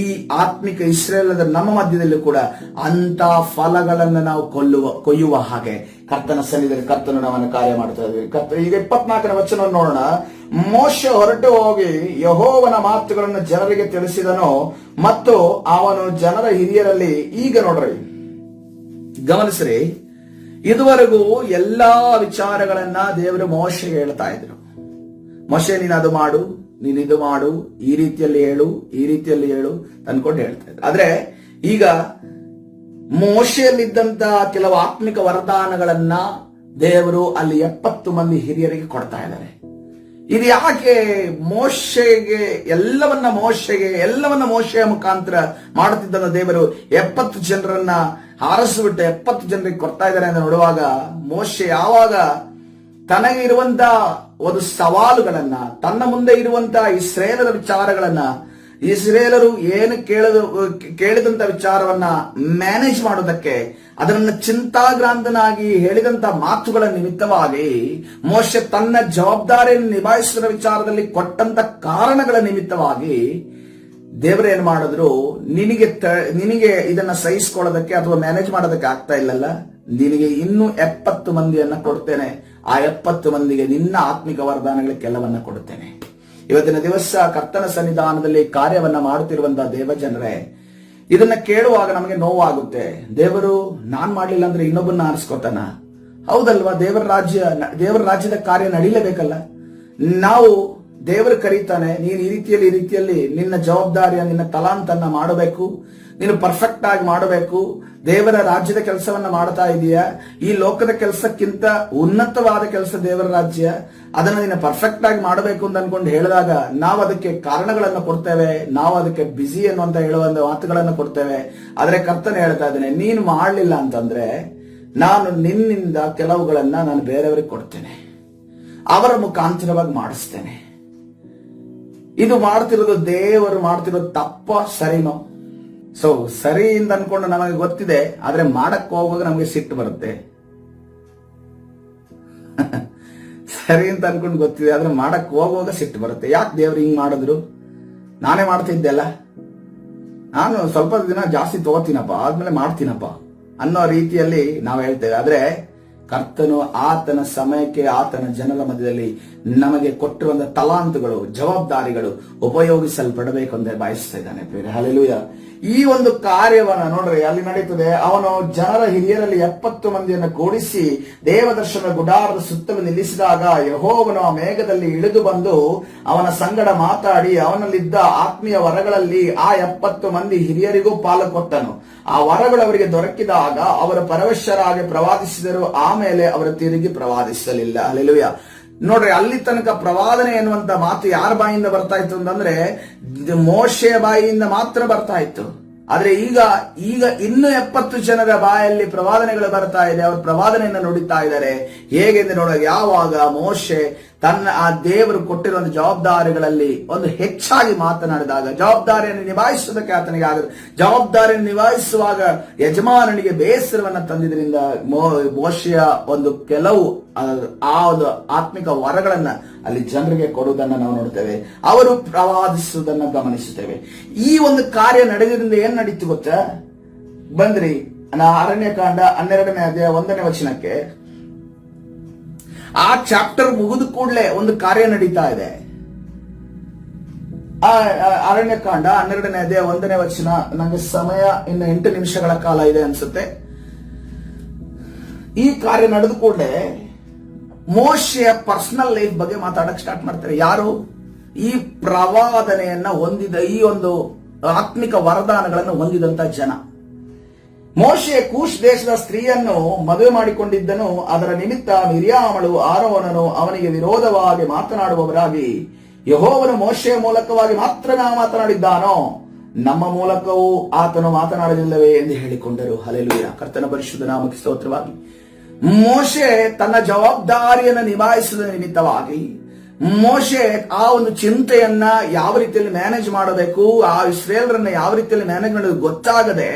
ಈ ಆತ್ಮಿಕ ಇಸ್ರೇಲದ ನಮ್ಮ ಮಧ್ಯದಲ್ಲೂ ಕೂಡ ಅಂತ ಫಲಗಳನ್ನು ನಾವು ಕೊಯ್ಯುವ ಹಾಗೆ ಕರ್ತನ ಸನ್ನಿಧಿಯಲ್ಲಿ ಕರ್ತನು ನಮ್ಮನ್ನು ಕಾರ್ಯ ಮಾಡ್ತಾ ಇದ್ವಿ. ಈಗ 24ನೇ ವಚನವನ್ನು ನೋಡೋಣ. ಮೋಶೆ ಹೊರಟು ಹೋಗಿ ಯೆಹೋವನ ಮಾತುಗಳನ್ನು ಜನರಿಗೆ ತಿಳಿಸಿದನು ಮತ್ತು ಅವನು ಜನರ ಹಿರಿಯರಲ್ಲಿ, ಈಗ ನೋಡ್ರಿ ಗಮನಿಸ್ರಿ, ಇದುವರೆಗೂ ಎಲ್ಲಾ ವಿಚಾರಗಳನ್ನ ದೇವರು ಮೋಶೆಗೆ ಹೇಳ್ತಾ ಇದ್ರು. ಮೋಶೆ ನೀನು ಅದು ಮಾಡು, ನೀನು ಇದು ಮಾಡು, ಈ ರೀತಿಯಲ್ಲಿ ಹೇಳು, ಈ ರೀತಿಯಲ್ಲಿ ಹೇಳು ಅನ್ಕೊಂಡು ಹೇಳ್ತಾ ಇದ್ರು. ಆದ್ರೆ ಈಗ ಮೋಶೆಯಲ್ಲಿದ್ದಂತ ಕೆಲವು ಆತ್ಮಿಕ ವರದಾನಗಳನ್ನ ದೇವರು ಅಲ್ಲಿ 70 ಮಂದಿ ಹಿರಿಯರಿಗೆ ಕೊಡ್ತಾ ಇದ್ದಾರೆ. ಇದು ಯಾಕೆ? ಮೋಶೆಗೆ ಎಲ್ಲವನ್ನ ಮೋಶೆಯ ಮುಖಾಂತರ ಮಾಡುತ್ತಿದ್ದ ದೇವರು 70 ಜನರನ್ನ ಹಾರಿಸಿಬಿಟ್ಟು 70 ಜನರಿಗೆ ಕೊಡ್ತಾ ಇದ್ದಾರೆ ಅಂತ ನೋಡುವಾಗ, ಮೋಶೆ ಯಾವಾಗ ತನಗೆ ಇರುವಂತ ಒಂದು ಸವಾಲುಗಳನ್ನ, ತನ್ನ ಮುಂದೆ ಇರುವಂತ ಇಸ್ರೇಲರ ವಿಚಾರಗಳನ್ನ, ಇಸ್ರೇಲರು ಏನು ಕೇಳಿದಂತ ವಿಚಾರವನ್ನ ಮ್ಯಾನೇಜ್ ಮಾಡೋದಕ್ಕೆ, ಅದನ್ನ ಚಿಂತಾಗ್ರಾಂತನಾಗಿ ಹೇಳಿದಂತ ಮಾತುಗಳ ನಿಮಿತ್ತವಾಗಿ ಮೋಶೆ ತನ್ನ ಜವಾಬ್ದಾರಿಯನ್ನು ನಿಭಾಯಿಸುವ ವಿಚಾರದಲ್ಲಿ ಕೊಟ್ಟಂತ ಕಾರಣಗಳ ನಿಮಿತ್ತವಾಗಿ ದೇವರೇನ್ ಮಾಡಿದ್ರು, ನಿನಗೆ ಇದನ್ನ ಸಹಿಸಿಕೊಳ್ಳೋದಕ್ಕೆ ಅಥವಾ ಮ್ಯಾನೇಜ್ ಮಾಡೋದಕ್ಕೆ ಆಗ್ತಾ ಇಲ್ಲಲ್ಲ, ನಿನಗೆ ಇನ್ನೂ 70 ಮಂದಿಯನ್ನ ಕೊಡ್ತೇನೆ. ಆ 70 ಮಂದಿಗೆ ನಿನ್ನ ಆತ್ಮಿಕ ವರದಾನಗಳಕ್ಕೆಲ್ಲವನ್ನ ಕೊಡುತ್ತೇನೆ. ಇವತ್ತಿನ ದಿವಸ ಕರ್ತನ ಸನ್ನಿಧಾನದಲ್ಲಿ ಕಾರ್ಯವನ್ನ ಮಾಡುತ್ತಿರುವಂತಹ ದೇವಜನರೇ, ಇದನ್ನ ಕೇಳುವಾಗ ನಮಗೆ ನೋವಾಗುತ್ತೆ. ದೇವರು ನಾನ್ ಮಾಡ್ಲಿಲ್ಲ ಅಂದ್ರೆ ಇನ್ನೊಬ್ಬನ್ನ ಆರಿಸ್ಕೊತಾನ? ಹೌದಲ್ವಾ? ದೇವರ ರಾಜ್ಯದ ಕಾರ್ಯ ನಡೀಲೇಬೇಕಲ್ಲ. ನಾವು ದೇವರು ಕರೀತಾನೆ, ನೀನು ಈ ರೀತಿಯಲ್ಲಿ ನಿನ್ನ ಜವಾಬ್ದಾರಿಯ, ನಿನ್ನ ತಲಾಂತನ್ನ ಮಾಡಬೇಕು, ನೀನು ಪರ್ಫೆಕ್ಟ್ ಆಗಿ ಮಾಡಬೇಕು. ದೇವರ ರಾಜ್ಯದ ಕೆಲಸವನ್ನ ಮಾಡ್ತಾ ಇದೀಯಾ? ಈ ಲೋಕದ ಕೆಲಸಕ್ಕಿಂತ ಉನ್ನತವಾದ ಕೆಲಸ ದೇವರ ರಾಜ್ಯ, ಅದನ್ನ ನೀನು ಪರ್ಫೆಕ್ಟ್ ಆಗಿ ಮಾಡಬೇಕು ಅಂತ ಅನ್ಕೊಂಡು ಹೇಳಿದಾಗ ನಾವು ಅದಕ್ಕೆ ಕಾರಣಗಳನ್ನು ಕೊಡ್ತೇವೆ, ನಾವು ಅದಕ್ಕೆ ಬಿಸಿ ಅನ್ನುವಂತ ಹೇಳುವಂತ ಮಾತುಗಳನ್ನು ಕೊಡ್ತೇವೆ. ಆದ್ರೆ ಕರ್ತನೆ ಹೇಳ್ತಾ ಇದ್ದೇನೆ, ನೀನು ಮಾಡಲಿಲ್ಲ ಅಂತಂದ್ರೆ ನಾನು ನಿನ್ನಿಂದ ಕೆಲವುಗಳನ್ನ ನಾನು ಬೇರೆಯವರಿಗೆ ಕೊಡ್ತೇನೆ, ಅವರ ಮುಖಾಂತರವಾಗಿ ಮಾಡಿಸ್ತೇನೆ. ಇದು ಮಾಡ್ತಿರೋದು ದೇವರು ಮಾಡ್ತಿರೋದು ತಪ್ಪ ಸರಿನೋ? ಸೊ ಸರಿ ಅಂತ ಅನ್ಕೊಂಡು ನಮಗೆ ಗೊತ್ತಿದೆ, ಆದ್ರೆ ಮಾಡಕ್ ಹೋಗುವಾಗ ನಮಗೆ ಸಿಟ್ಟು ಬರುತ್ತೆ. ಸರಿ ಅಂತ ಅನ್ಕೊಂಡು ಗೊತ್ತಿದೆ, ಆದ್ರೆ ಮಾಡಕ್ ಹೋಗುವಾಗ ಸಿಟ್ಟು ಬರುತ್ತೆ. ಯಾಕೆ ದೇವ್ರು ಹಿಂಗ್ ಮಾಡಿದ್ರು? ನಾನೇ ಮಾಡ್ತಿದ್ದೆ ಅಲ್ಲ, ನಾನು ಸ್ವಲ್ಪ ದಿನ ಜಾಸ್ತಿ ತಗೋತೀನಪ್ಪ, ಆದ್ಮೇಲೆ ಮಾಡ್ತೀನಪ್ಪ ಅನ್ನೋ ರೀತಿಯಲ್ಲಿ ನಾವು ಹೇಳ್ತೇವೆ. ಆದ್ರೆ ಕರ್ತನು ಆತನ ಸಮಯಕ್ಕೆ, ಆತನ ಜನರ ಮಧ್ಯದಲ್ಲಿ ನಮಗೆ ಕೊಟ್ಟಿರುವಂತಹ ತಲಾಂತುಗಳು, ಜವಾಬ್ದಾರಿಗಳು ಉಪಯೋಗಿಸಲ್ಪಡಬೇಕು ಅಂತ ಬಯಸ್ತಾ ಇದ್ದಾನೆ. ಹಲ್ಲೆಲೂಯಾ. ಈ ಒಂದು ಕಾರ್ಯವನ್ನ ನೋಡ್ರಿ ಅಲ್ಲಿ ನಡೀತದೆ. ಅವನು ಜನರ ಹಿರಿಯರಲ್ಲಿ 70 ಮಂದಿಯನ್ನು ಕೂಡಿಸಿ ದೇವದರ್ಶನ ಗುಡಾರದ ಸುತ್ತಲೂ ನಿಲ್ಲಿಸಿದಾಗ ಯೆಹೋವನು ಆ ಮೇಘದಲ್ಲಿ ಇಳಿದು ಬಂದು ಅವನ ಸಂಗಡ ಮಾತಾಡಿ ಅವನಲ್ಲಿದ್ದ ಆತ್ಮೀಯ ವರಗಳಲ್ಲಿ ಆ 70 ಮಂದಿ ಹಿರಿಯರಿಗೂ ಪಾಲು ಕೊಟ್ಟನು. ಆ ವರಗಳು ಅವರಿಗೆ ದೊರಕಿದಾಗ ಅವರು ಪರವಶರಾಗಿ ಪ್ರವಾದಿಸಿದರು, ಆಮೇಲೆ ಅವರು ತಿರುಗಿ ಪ್ರವಾದಿಸಲಿಲ್ಲ. ಹಲ್ಲೆಲೂಯಾ. ನೋಡ್ರಿ, ಅಲ್ಲಿ ತನಕ ಪ್ರವಾದನೆ ಎನ್ನುವಂತ ಮಾತು ಯಾರ ಬಾಯಿಂದ ಬರ್ತಾ ಇತ್ತು ಅಂತಂದ್ರೆ ಮೋಶೆಯ ಬಾಯಿಯಿಂದ ಮಾತ್ರ ಬರ್ತಾ ಇತ್ತು. ಆದ್ರೆ ಈಗ ಇನ್ನು 70 ಜನರ ಬಾಯಲ್ಲಿ ಪ್ರವಾದನೆಗಳು ಬರ್ತಾ ಇದೆ. ಅವರು ಪ್ರವಾದನೆಯನ್ನು ನುಡಿತಾ ಇದ್ದಾರೆ. ಹೇಗೆಂದ್ರೆ ನೋಡೋದು, ಯಾವಾಗ ಮೋಶೆ ತನ್ನ ಆ ದೇವರು ಕೊಟ್ಟಿರುವ ಜವಾಬ್ದಾರಿಗಳಲ್ಲಿ ಒಂದು ಹೆಚ್ಚಾಗಿ ಮಾತನಾಡಿದಾಗ, ಜವಾಬ್ದಾರಿಯನ್ನು ನಿಭಾಯಿಸುವುದಕ್ಕೆ ಆತನಿಗೆ ಆಗದು. ಜವಾಬ್ದಾರಿಯನ್ನು ನಿಭಾಯಿಸುವಾಗ ಯಜಮಾನನಿಗೆ ಬೇಸರವನ್ನ ತಂದಿದ್ರಿಂದ ಮೋಶೆಯ ಒಂದು ಕೆಲವು ಆ ಒಂದು ಆತ್ಮಿಕ ವರಗಳನ್ನ ಅಲ್ಲಿ ಜನರಿಗೆ ಕೊಡುವುದನ್ನ ನಾವು ನೋಡ್ತೇವೆ. ಅವರು ಪ್ರವಾದಿಸುವುದನ್ನ ಗಮನಿಸುತ್ತೇವೆ. ಈ ಒಂದು ಕಾರ್ಯ ನಡೆದ್ರಿಂದ ಏನ್ ನಡೀತು ಗೊತ್ತಾ? ಬಂದ್ರಿ ಅರಣ್ಯಕಾಂಡ 12ನೇ ಅಧ್ಯಾಯ 1ನೇ ವಚನಕ್ಕೆ. ಆ ಚಾಪ್ಟರ್ ಮುಗಿದ ಕೂಡಲೇ ಒಂದು ಕಾರ್ಯ ನಡೀತಾ ಇದೆ. ಆ ಅರಣ್ಯಕಾಂಡ 12ನೇ ಅಧ್ಯಾಯ 1ನೇ ವಚನ. ನಂಗೆ ಸಮಯ ಇನ್ನು 8 ನಿಮಿಷಗಳ ಕಾಲ ಇದೆ ಅನ್ಸುತ್ತೆ. ಈ ಕಾರ್ಯ ನಡೆದ ಕೂಡಲೇ ಮೋಶೆಯ ಪರ್ಸನಲ್ ಲೈಫ್ ಬಗ್ಗೆ ಮಾತಾಡಕ್ ಸ್ಟಾರ್ಟ್ ಮಾಡ್ತಾರೆ. ಯಾರು? ಈ ಪ್ರವಾದನೆಯನ್ನ ಹೊಂದಿದ, ಈ ಒಂದು ಆತ್ಮಿಕ ವರದಾನಗಳನ್ನು ಹೊಂದಿದಂತ ಜನ. ಮೋಶೆ ಕೂಶ್ ದೇಶದ ಸ್ತ್ರೀಯನ್ನು ಮದುವೆ ಮಾಡಿಕೊಂಡಿದ್ದನು. ಅದರ ನಿಮಿತ್ತ ಮಿರ್ಯಾಮಳು ಆರೋನನು ಅವನಿಗೆ ವಿರೋಧವಾಗಿ ಮಾತನಾಡುವವರಾಗಿ, ಯೆಹೋವನು ಮೋಶೆಯ ಮೂಲಕವಾಗಿ ಮಾತ್ರ ಮಾತನಾಡಿದ್ದಾನೋ, ನಮ್ಮ ಮೂಲಕವೂ ಆತನು ಮಾತನಾಡಲಿಲ್ಲವೇ ಎಂದು ಹೇಳಿಕೊಂಡರು. ಹಲ್ಲೆಲೂಯಾ. ಕರ್ತನ ಪರಿಶುದ್ಧ ನಾಮಕ್ಕೆ ಸ್ತೋತ್ರವಾಗಿ. ಮೋಶೆ ತನ್ನ ಜವಾಬ್ದಾರಿಯನ್ನು ನಿಭಾಯಿಸುವ ನಿಮಿತ್ತವಾಗಿ, ಮೋಶೆ ಆ ಒಂದು ಚಿಂತೆಯನ್ನ ಯಾವ ರೀತಿಯಲ್ಲಿ ಮ್ಯಾನೇಜ್ ಮಾಡಬೇಕು, ಆ ಇಸ್ರೇಲರನ್ನ ಯಾವ ರೀತಿಯಲ್ಲಿ ಮ್ಯಾನೇಜ್ ಮಾಡೋದು ಗೊತ್ತಾಗದೆ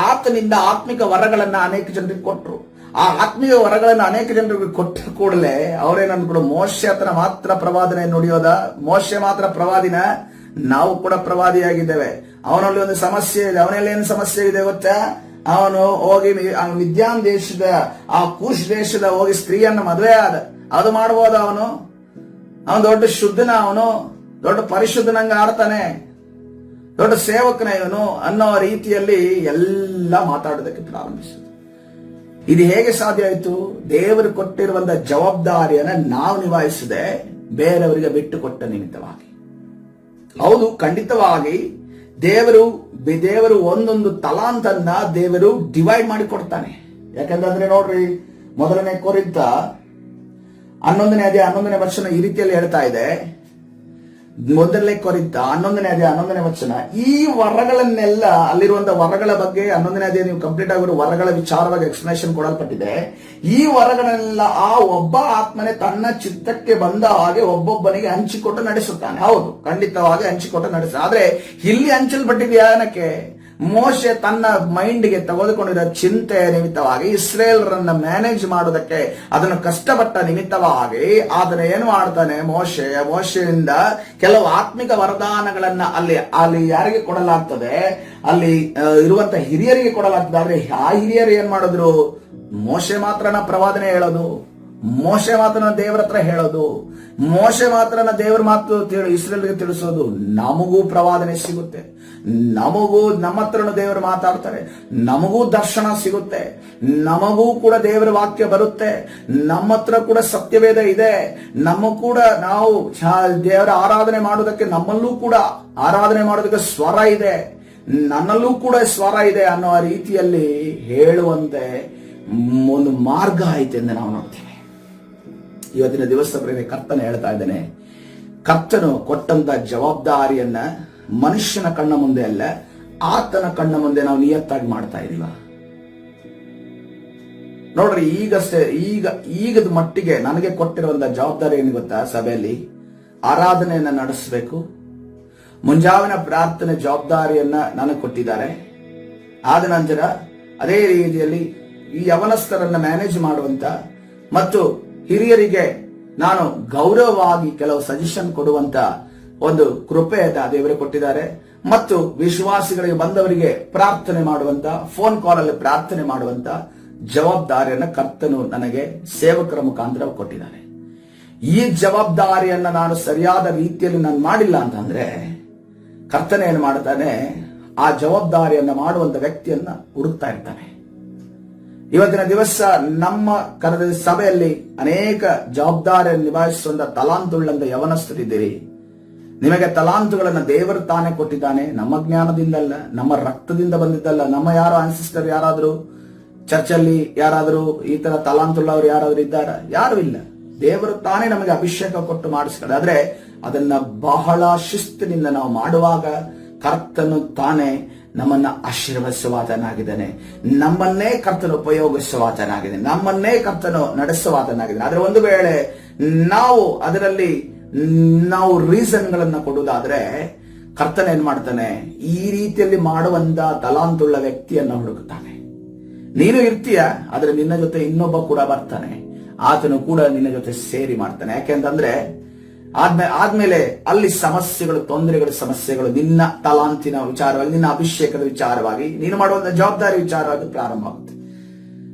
ಆತನಿಂದ ಆತ್ಮಿಕ ವರಗಳನ್ನ ಅನೇಕ ಜನರಿಗೆ ಕೊಟ್ಟರು. ಆ ಆತ್ಮೀಯ ವರಗಳನ್ನ ಅನೇಕ ಜನರಿಗೆ ಕೊಟ್ಟ ಕೂಡಲೇ ಅವರೇನಂದ್ಬಿಡು, ಮೋಶೆ ಹತ್ರ ಮಾತ್ರ ಪ್ರವಾದನೆ ನುಡಿಯೋದ, ಮೋಶೆ ಮಾತ್ರ ಪ್ರವಾದಿನ, ನಾವು ಕೂಡ ಪ್ರವಾದಿಯಾಗಿದ್ದೇವೆ. ಅವನಲ್ಲಿ ಒಂದು ಸಮಸ್ಯೆ ಇದೆ. ಅವನಲ್ಲಿ ಏನು ಸಮಸ್ಯೆ ಇದೆ ಗೊತ್ತಾ? ಅವನು ಹೋಗಿ ಮಿದ್ಯಾನ್ ದೇಶದ, ಆ ಕೂಶ್ ದೇಶದ ಹೋಗಿ ಸ್ತ್ರೀಯನ್ನ ಮದುವೆ ಆದ. ಅದು ಮಾಡಬಹುದ? ಅವನು ದೊಡ್ಡ ಶುದ್ಧನ, ಅವನು ದೊಡ್ಡ ಪರಿಶುದ್ಧನಂಗ ಆಡ್ತಾನೆ, ದೊಡ್ಡ ಸೇವಕನ ಇವನು ಅನ್ನೋ ರೀತಿಯಲ್ಲಿ ಎಲ್ಲ ಮಾತಾಡೋದಕ್ಕೆ ಪ್ರಾರಂಭಿಸಿದ. ಇದು ಹೇಗೆ ಸಾಧ್ಯ ಆಯಿತು? ದೇವರು ಕೊಟ್ಟಿರುವಂತ ಜವಾಬ್ದಾರಿಯನ್ನ ನಾವು ನಿಭಾಯಿಸದೆ ಬೇರೆಯವರಿಗೆ ಬಿಟ್ಟು ಕೊಟ್ಟ ನಿಮಿತ್ತವಾಗಿ. ಹೌದು, ಖಂಡಿತವಾಗಿ ದೇವರು ಒಂದೊಂದು ತಲಾಂತನ್ನ ದೇವರು ಡಿವೈಡ್ ಮಾಡಿ ಕೊಡ್ತಾನೆ. ಯಾಕಂದ್ರೆ ನೋಡ್ರಿ, 1ನೇ ಕೊರಿಂಥ 11ನೇ ಅಧ್ಯಾಯ 11ನೇ ವಚನ ಈ ರೀತಿಯಲ್ಲಿ ಹೇಳ್ತಾ ಇದೆ. 1ನೇ ಕೊರಿಂಥ 11ನೇ ಅಧ್ಯಾಯ 11ನೇ ವಚನ. ಈ ವರಗಳನ್ನೆಲ್ಲ, ಅಲ್ಲಿರುವಂತಹ ವರಗಳ ಬಗ್ಗೆ 11ನೇ ಅಧ್ಯಾಯ ನೀವು ಕಂಪ್ಲೀಟ್ ಆಗಿರೋ ವರಗಳ ವಿಚಾರವಾಗಿ ಎಕ್ಸ್ಪ್ಲನೇಷನ್ ಕೊಡಲ್ಪಟ್ಟಿದೆ. ಈ ವರಗಳನ್ನೆಲ್ಲ ಆ ಒಬ್ಬ ಆತ್ಮನೆ ತನ್ನ ಚಿತ್ತಕ್ಕೆ ಬಂದ ಹಾಗೆ ಒಬ್ಬೊಬ್ಬನಿಗೆ ಹಂಚಿಕೊಟ್ಟು ನಡೆಸುತ್ತಾನೆ. ಹೌದು, ಖಂಡಿತವಾಗಿ ಹಂಚಿಕೊಟ್ಟು ನಡೆಸ. ಆದ್ರೆ ಇಲ್ಲಿ ಹಂಚಲ್ಪಟ್ಟಿದೆಯಾ? ಏನಕ್ಕೆ? ಮೋಶೆ ತನ್ನ ಮೈಂಡ್ಗೆ ತೆಗೆದುಕೊಂಡಿರೋ ಚಿಂತೆಯ ನಿಮಿತ್ತವಾಗಿ, ಇಸ್ರೇಲರನ್ನ ಮ್ಯಾನೇಜ್ ಮಾಡೋದಕ್ಕೆ ಅದನ್ನು ಕಷ್ಟಪಟ್ಟ ನಿಮಿತ್ತವಾಗಿ ಅದನ್ನ ಏನು ಮಾಡ್ತಾನೆ? ಮೋಶೆಯಿಂದ ಕೆಲವು ಆತ್ಮಿಕ ವರದಾನಗಳನ್ನ ಅಲ್ಲಿ ಯಾರಿಗೆ ಕೊಡಲಾಗ್ತದೆ? ಅಲ್ಲಿ ಇರುವಂತ ಹಿರಿಯರಿಗೆ ಕೊಡಲಾಗ್ತದೆ. ಆದ್ರೆ ಆ ಹಿರಿಯರು ಏನ್ ಮಾಡಿದ್ರು? ಮೋಶೆ ಮಾತ್ರನ ಪ್ರವಾದನೆ ಹೇಳೋದು, ಮೋಶೆ ಮಾತ್ರನ ದೇವರ ಹತ್ರ ಹೇಳೋದು, ಮೋಶೆ ಮಾತ್ರನ ದೇವರ ಮಾತು ಇಸ್ರೇಲ್ಗೆ ತಿಳಿಸೋದು. ನಮಗೂ ಪ್ರವಾದನೆ ಸಿಗುತ್ತೆ, ನಮಗೂ ನಮ್ಮ ಹತ್ರನು ದೇವರು ಮಾತಾಡ್ತಾರೆ, ನಮಗೂ ದರ್ಶನ ಸಿಗುತ್ತೆ, ನಮಗೂ ಕೂಡ ದೇವರ ವಾಕ್ಯ ಬರುತ್ತೆ, ನಮ್ಮ ಹತ್ರ ಕೂಡ ಸತ್ಯವೇದ ಇದೆ, ನಾವು ದೇವರ ಆರಾಧನೆ ಮಾಡೋದಕ್ಕೆ ನಮ್ಮಲ್ಲೂ ಕೂಡ ಆರಾಧನೆ ಮಾಡೋದಕ್ಕೆ ಸ್ವರ ಇದೆ, ನನ್ನಲ್ಲೂ ಕೂಡ ಸ್ವರ ಇದೆ ಅನ್ನೋ ರೀತಿಯಲ್ಲಿ ಹೇಳುವಂತೆ ಒಂದು ಮಾರ್ಗ ಐತೆ ಎಂದು ನಾವು ನೋಡ್ತೇವೆ. ಇವತ್ತಿನ ದಿವಸ ಪ್ರೇಮಿ ಕರ್ತನ ಹೇಳ್ತಾ ಇದ್ದಾನೆ, ಕರ್ತನು ಕೊಟ್ಟಂತ ಜವಾಬ್ದಾರಿಯನ್ನ ಮನುಷ್ಯನ ಕಣ್ಣ ಮುಂದೆ ಅಲ್ಲ, ಆತನ ಕಣ್ಣ ಮುಂದೆ ನಾವು ನಿಯತ್ತಾಗಿ ಮಾಡ್ತಾ ಇದೀವ. ನೋಡ್ರಿ, ಈಗದ ಮಟ್ಟಿಗೆ ನನಗೆ ಕೊಟ್ಟಿರುವಂತ ಜವಾಬ್ದಾರಿ ಏನು ಗೊತ್ತಾ? ಸಭೆಯಲ್ಲಿ ಆರಾಧನೆಯನ್ನ ನಡೆಸಬೇಕು. ಮುಂಜಾವಿನ ಪ್ರಾರ್ಥನೆ ಜವಾಬ್ದಾರಿಯನ್ನ ನನಗೆ ಕೊಟ್ಟಿದ್ದಾರೆ. ಆದ ನಂತರ ಅದೇ ರೀತಿಯಲ್ಲಿ ಈ ಯವನಸ್ಥರನ್ನ ಮ್ಯಾನೇಜ್ ಮಾಡುವಂತ ಮತ್ತು ಹಿರಿಯರಿಗೆ ನಾನು ಗೌರವವಾಗಿ ಕೆಲವು ಸಜೆಷನ್ ಕೊಡುವಂತ ಒಂದು ಕೃಪೆ ದೇವರು ಕೊಟ್ಟಿದ್ದಾರೆ. ಮತ್ತು ವಿಶ್ವಾಸಿಗಳಿಗೆ ಬಂದವರಿಗೆ ಪ್ರಾರ್ಥನೆ ಮಾಡುವಂತ, ಫೋನ್ ಕಾಲ್ ಅಲ್ಲಿ ಪ್ರಾರ್ಥನೆ ಮಾಡುವಂತ ಜವಾಬ್ದಾರಿಯನ್ನ ಕರ್ತನು ನನಗೆ ಸೇವಕರ ಮುಖಾಂತರ ಕೊಟ್ಟಿದ್ದಾರೆ. ಈ ಜವಾಬ್ದಾರಿಯನ್ನ ನಾನು ಸರಿಯಾದ ರೀತಿಯಲ್ಲಿ ನಾನು ಮಾಡಿಲ್ಲ ಅಂತಂದ್ರೆ ಕರ್ತನ ಏನ್ ಮಾಡ್ತಾನೆ? ಆ ಜವಾಬ್ದಾರಿಯನ್ನ ಮಾಡುವಂತ ವ್ಯಕ್ತಿಯನ್ನ ಹುಡುಕ್ತಾ ಇರ್ತಾನೆ. ಇವತ್ತಿನ ದಿವಸ ನಮ್ಮ ಕರೆದ ಸಭೆಯಲ್ಲಿ ಅನೇಕ ಜವಾಬ್ದಾರಿಯನ್ನು ನಿಭಾಯಿಸುವಂತ ತಲಾಂತುಳ್ಳಂತ ಯವನಸ್ಥರಿದ್ದೀರಿ. ನಿಮಗೆ ತಲಾಂತುಗಳನ್ನ ದೇವರು ತಾನೇ ಕೊಟ್ಟಿದ್ದಾನೆ. ನಮ್ಮ ಜ್ಞಾನದಿಂದಲ್ಲ, ನಮ್ಮ ರಕ್ತದಿಂದ ಬಂದಿದ್ದಲ್ಲ. ನಮ್ಮ ಯಾರೋ ಆನ್ಸಿಸ್ಟರ್ ಯಾರಾದ್ರೂ ಚರ್ಚಲ್ಲಿ ಯಾರಾದರೂ ಈ ತರ ತಲಾಂತುಳ್ಳವರು ಯಾರಾದ್ರೂ ಇದ್ದಾರ? ಯಾರು ಇಲ್ಲ. ದೇವರು ತಾನೇ ನಮಗೆ ಅಭಿಷೇಕ ಕೊಟ್ಟು ಮಾಡಿಸ್ತಾರೆ. ಆದ್ರೆ ಅದನ್ನ ಬಹಳ ಶಿಸ್ತಿನಿಂದ ನಾವು ಮಾಡುವಾಗ ಕರ್ತನು ತಾನೇ ನಮ್ಮನ್ನ ಆಶೀರ್ವದಿಸುವಾತನಾಗಿದ್ದಾನೆ. ನಮ್ಮನ್ನೇ ಕರ್ತನು ಉಪಯೋಗಿಸುವಾತನಾಗಿದ್ದಾನೆ. ನಮ್ಮನ್ನೇ ಕರ್ತನು ನಡೆಸುವಾತನಾಗಿದ್ದಾನೆ. ಆದ್ರೆ ಒಂದು ವೇಳೆ ನಾವು ಅದರಲ್ಲಿ ರೀಸನ್ಗಳನ್ನ ಕೊಡುವುದಾದ್ರೆ ಕರ್ತನ ಏನ್ ಮಾಡ್ತಾನೆ, ಈ ರೀತಿಯಲ್ಲಿ ಮಾಡುವಂತ ತಲಾಂತುಳ್ಳ ವ್ಯಕ್ತಿಯನ್ನ ಹುಡುಕುತ್ತಾನೆ. ನೀನು ಇರ್ತೀಯ, ಆದ್ರೆ ನಿನ್ನ ಜೊತೆ ಇನ್ನೊಬ್ಬ ಕೂಡ ಬರ್ತಾನೆ. ಆತನು ಕೂಡ ನಿನ್ನ ಜೊತೆ ಸೇರಿ ಮಾಡ್ತಾನೆ. ಯಾಕೆಂತಂದ್ರೆ ಆದ್ಮೇಲೆ ಅಲ್ಲಿ ಸಮಸ್ಯೆಗಳು, ತೊಂದರೆಗಳು, ಸಮಸ್ಯೆಗಳು ನಿನ್ನ ತಲಾಂತಿನ ವಿಚಾರವಾಗಿ, ನಿನ್ನ ಅಭಿಷೇಕದ ವಿಚಾರವಾಗಿ, ನೀನು ಮಾಡುವಂತ ಜವಾಬ್ದಾರಿ ವಿಚಾರವಾಗಿ ಪ್ರಾರಂಭ ಆಗುತ್ತೆ.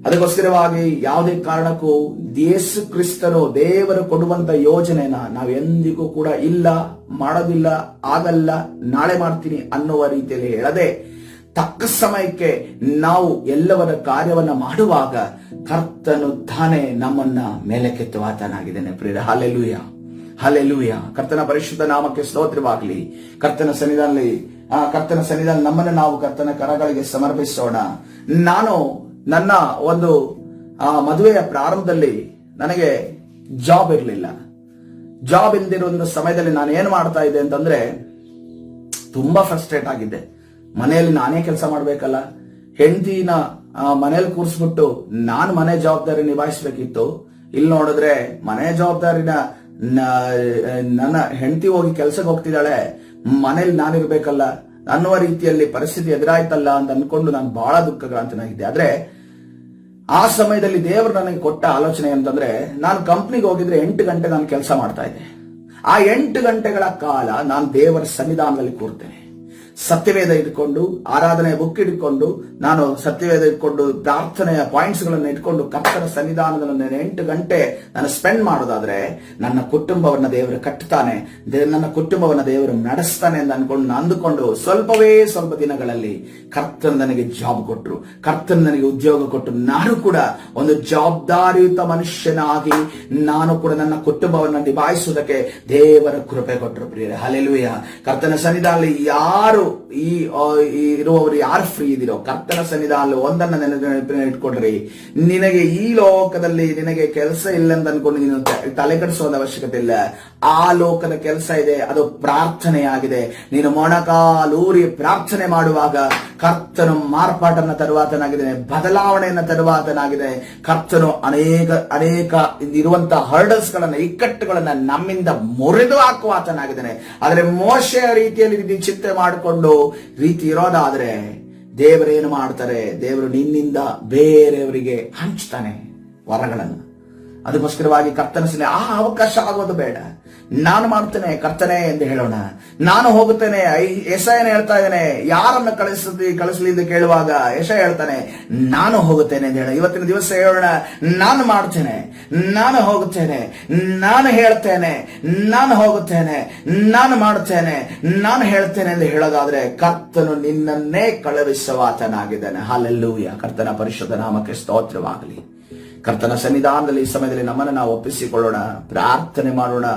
ಅದಕ್ಕೋಸ್ಕರವಾಗಿ ಯಾವುದೇ ಕಾರಣಕ್ಕೂ ಯೇಸು ಕ್ರಿಸ್ತನು ದೇವರು ಕೊಡುವಂತ ಯೋಜನೆನ ನಾವು ಎಂದಿಗೂ ಕೂಡ ಇಲ್ಲ, ಮಾಡೋದಿಲ್ಲ, ಆಗಲ್ಲ, ನಾಳೆ ಮಾಡ್ತೀನಿ ಅನ್ನುವ ರೀತಿಯಲ್ಲಿ ಹೇಳದೆ ತಕ್ಕ ಸಮಯಕ್ಕೆ ನಾವು ಎಲ್ಲವರ ಕಾರ್ಯವನ್ನ ಮಾಡುವಾಗ ಕರ್ತನು ತಾನೇ ನಮ್ಮನ್ನ ಮೇಲಕ್ಕೆತ್ತುವಾತನಾಗಿದ್ದಾನೆ. ಪ್ರಿಯರೇ, ಹಲ್ಲೆಲೂಯಾ, ಹಲ್ಲೆಲೂಯಾ. ಕರ್ತನ ಪರಿಶುದ್ಧ ನಾಮಕ್ಕೆ ಸ್ತೋತ್ರವಾಗಲಿ. ಕರ್ತನ ಸನ್ನಿಧಾನ ನಮ್ಮನ್ನು ನಾವು ಕರ್ತನ ಕರಗಳಿಗೆ ಸಮರ್ಪಿಸೋಣ. ನಾನು ನನ್ನ ಒಂದು ಮದುವೆಯ ಪ್ರಾರಂಭದಲ್ಲಿ ನನಗೆ ಜಾಬ್ ಇರಲಿಲ್ಲ. ಜಾಬ್ ಇಲ್ದಿರೋ ಸಮಯದಲ್ಲಿ ನಾನು ಏನ್ ಮಾಡ್ತಾ ಇದ್ದೆ ಅಂತಂದ್ರೆ ತುಂಬಾ ಫ್ರಸ್ಟ್ರೇಟ್ ಆಗಿದ್ದೆ. ಮನೆಯಲ್ಲಿ ನಾನೇ ಕೆಲಸ ಮಾಡ್ಬೇಕಲ್ಲ, ಹೆಂಡತಿನ ಮನೇಲಿ ಕೂರಿಸ್ಬಿಟ್ಟು ನಾನು ಮನೆ ಜವಾಬ್ದಾರಿ ನಿಭಾಯಿಸ್ಬೇಕಿತ್ತು. ಇಲ್ಲಿ ನೋಡಿದ್ರೆ ಮನೆ ಜವಾಬ್ದಾರಿನ ನನ್ನ ಹೆಂಡತಿ ಹೋಗಿ ಕೆಲ್ಸಕ್ಕೆ ಹೋಗ್ತಿದ್ದಾಳೆ, ಮನೇಲಿ ನಾನಿರ್ಬೇಕಲ್ಲ ಅನ್ನುವ ರೀತಿಯಲ್ಲಿ ಪರಿಸ್ಥಿತಿ ಎದುರಾಯ್ತಲ್ಲ ಅಂತ ಅನ್ಕೊಂಡು ನಾನು ಬಹಳ ದುಃಖಕ್ರಾಂತನಾಗಿದ್ದೆ. ಆದ್ರೆ ಆ ಸಮಯದಲ್ಲಿ ದೇವರು ನನಗೆ ಕೊಟ್ಟ ಆಲೋಚನೆ ಅಂತಂದ್ರೆ, ನಾನು ಕಂಪ್ನಿಗೆ ಹೋಗಿದ್ರೆ 8 ಗಂಟೆ ನಾನು ಕೆಲಸ ಮಾಡ್ತಾ ಇದ್ದೆ. ಆ 8 ಗಂಟೆಗಳ ಕಾಲ ನಾನು ದೇವರ ಸನ್ನಿಧಾನದಲ್ಲಿ ಕೂರ್ತೇನೆ. ಸತ್ಯವೇದ ಇಟ್ಕೊಂಡು, ಆರಾಧನೆ ಬುಕ್ ಇಟ್ಕೊಂಡು, ನಾನು ಸತ್ಯವೇದ ಇಟ್ಕೊಂಡು, ಪ್ರಾರ್ಥನೆಯ ಪಾಯಿಂಟ್ಸ್ ಗಳನ್ನ ಇಟ್ಕೊಂಡು ಕರ್ತನ ಸನ್ನಿಧಾನದಲ್ಲಿ 8 ಗಂಟೆ ನಾನು ಸ್ಪೆಂಡ್ ಮಾಡೋದಾದ್ರೆ ನನ್ನ ಕುಟುಂಬವನ್ನ ದೇವರು ಕಟ್ಟುತ್ತಾನೆ, ನನ್ನ ಕುಟುಂಬವನ್ನ ದೇವರು ನಡೆಸ್ತಾನೆ ಅಂತ ಅಂದುಕೊಂಡು ಸ್ವಲ್ಪ ದಿನಗಳಲ್ಲಿ ಕರ್ತನ ನನಗೆ ಜಾಬ್ ಕೊಟ್ಟರು, ಕರ್ತನ ನನಗೆ ಉದ್ಯೋಗ ಕೊಟ್ಟರು. ನಾನು ಕೂಡ ಒಂದು ಜವಾಬ್ದಾರಿಯುತ ಮನುಷ್ಯನಾಗಿ ನಾನು ಕೂಡ ನನ್ನ ಕುಟುಂಬವನ್ನ ನಿಭಾಯಿಸುವುದಕ್ಕೆ ದೇವರ ಕೃಪೆ ಕೊಟ್ಟರು. ಪ್ರಿಯರೇ, ಹಲ್ಲೆಲೂಯಾ. ಕರ್ತನ ಸನ್ನಿಧಾನದಲ್ಲಿ ಯಾರು ಇರುವವರು ಯಾರು ಫ್ರೀ ಇದಿರೋ ಕರ್ತನ ಸನ್ನಿಧಾನದಲ್ಲಿ ಒಂದನ್ನ ನೆನಪಿನ ಇಟ್ಕೊಡ್ರಿ. ನಿನಗೆ ಈ ಲೋಕದಲ್ಲಿ ನಿನಗೆ ಕೆಲಸ ಇಲ್ಲ ಅಂತ ಅನ್ಕೊಂಡು ನೀನು ತಲೆ ಕೆಡಿಸುವ ಅವಶ್ಯಕತೆ ಇಲ್ಲ. ಆ ಲೋಕದ ಕೆಲಸ ಇದೆ, ಅದು ಪ್ರಾರ್ಥನೆಯಾಗಿದೆ. ನೀನು ಮೊಣಕಾಲೂರಿ ಪ್ರಾರ್ಥನೆ ಮಾಡುವಾಗ ಕರ್ತನು ಮಾರ್ಪಾಟನ್ನ ತರುವಾತನಾಗಿದ್ದಾನೆ, ಬದಲಾವಣೆಯನ್ನ ತರುವಾತನಾಗಿದೆ. ಕರ್ತನು ಅನೇಕ ಇರುವಂತಹ ಹರ್ಡಲ್ಸ್ ಗಳನ್ನ, ಇಕ್ಕಟ್ಟುಗಳನ್ನ ನಮ್ಮಿಂದ ಮುರಿದು ಹಾಕುವಾತನಾಗಿದ್ದಾನೆ. ಆದ್ರೆ ಮೋಶೆಯ ರೀತಿಯಲ್ಲಿ ಚಿಂತೆ ಮಾಡಿಕೊಂಡು ರೀತಿ ಇರೋದಾದ್ರೆ ದೇವರೇನು ಮಾಡ್ತಾರೆ, ದೇವರು ನಿನ್ನಿಂದ ಬೇರೆಯವರಿಗೆ ಹಂಚ್ತಾನೆ ವರಗಳನ್ನು. ಅದಕ್ಕೋಸ್ಕರವಾಗಿ ಕರ್ತನ ಸನ್ನಿಧಾನ ಆ ಅವಕಾಶ ಆಗೋದು ಬೇಡ. ನಾನು ಮಾಡ್ತೇನೆ ಕರ್ತನೆ ಎಂದು ಹೇಳೋಣ. ನಾನು ಹೋಗುತ್ತೇನೆ. ಯೆಶಾಯನ ಹೇಳ್ತಾ ಇದ್ದಾನೆ, ಯಾರನ್ನ ಕಳಿಸಲಿ ಎಂದು ಕೇಳುವಾಗ ಯೆಶಾಯ ಹೇಳ್ತಾನೆ, ನಾನು ಹೋಗುತ್ತೇನೆ ಎಂದು ಹೇಳ. ಇವತ್ತಿನ ದಿವಸ ಹೇಳೋಣ, ನಾನು ಮಾಡ್ತೇನೆ, ನಾನು ಹೋಗುತ್ತೇನೆ, ನಾನು ಹೇಳ್ತೇನೆ, ನಾನು ಹೋಗುತ್ತೇನೆ, ನಾನು ಮಾಡುತ್ತೇನೆ, ನಾನು ಹೇಳ್ತೇನೆ ಎಂದು ಹೇಳೋದಾದ್ರೆ ಕರ್ತನು ನಿನ್ನನ್ನೇ ಕಳುಹಿಸುವಾತನಾಗಿದ್ದಾನೆ. ಹಲ್ಲೆಲೂಯಾ. ಕರ್ತನ ಪರಿಶುದ್ಧ ನಾಮಕ್ಕೆ ಸ್ತೋತ್ರವಾಗಲಿ. ಕರ್ತನ ಸನ್ನಿಧಾನದಲ್ಲಿ ಈ ಸಮಯದಲ್ಲಿ ನಮ್ಮನ್ನು ನಾವು ಒಪ್ಪಿಸಿಕೊಳ್ಳೋಣ, ಪ್ರಾರ್ಥನೆ ಮಾಡೋಣ.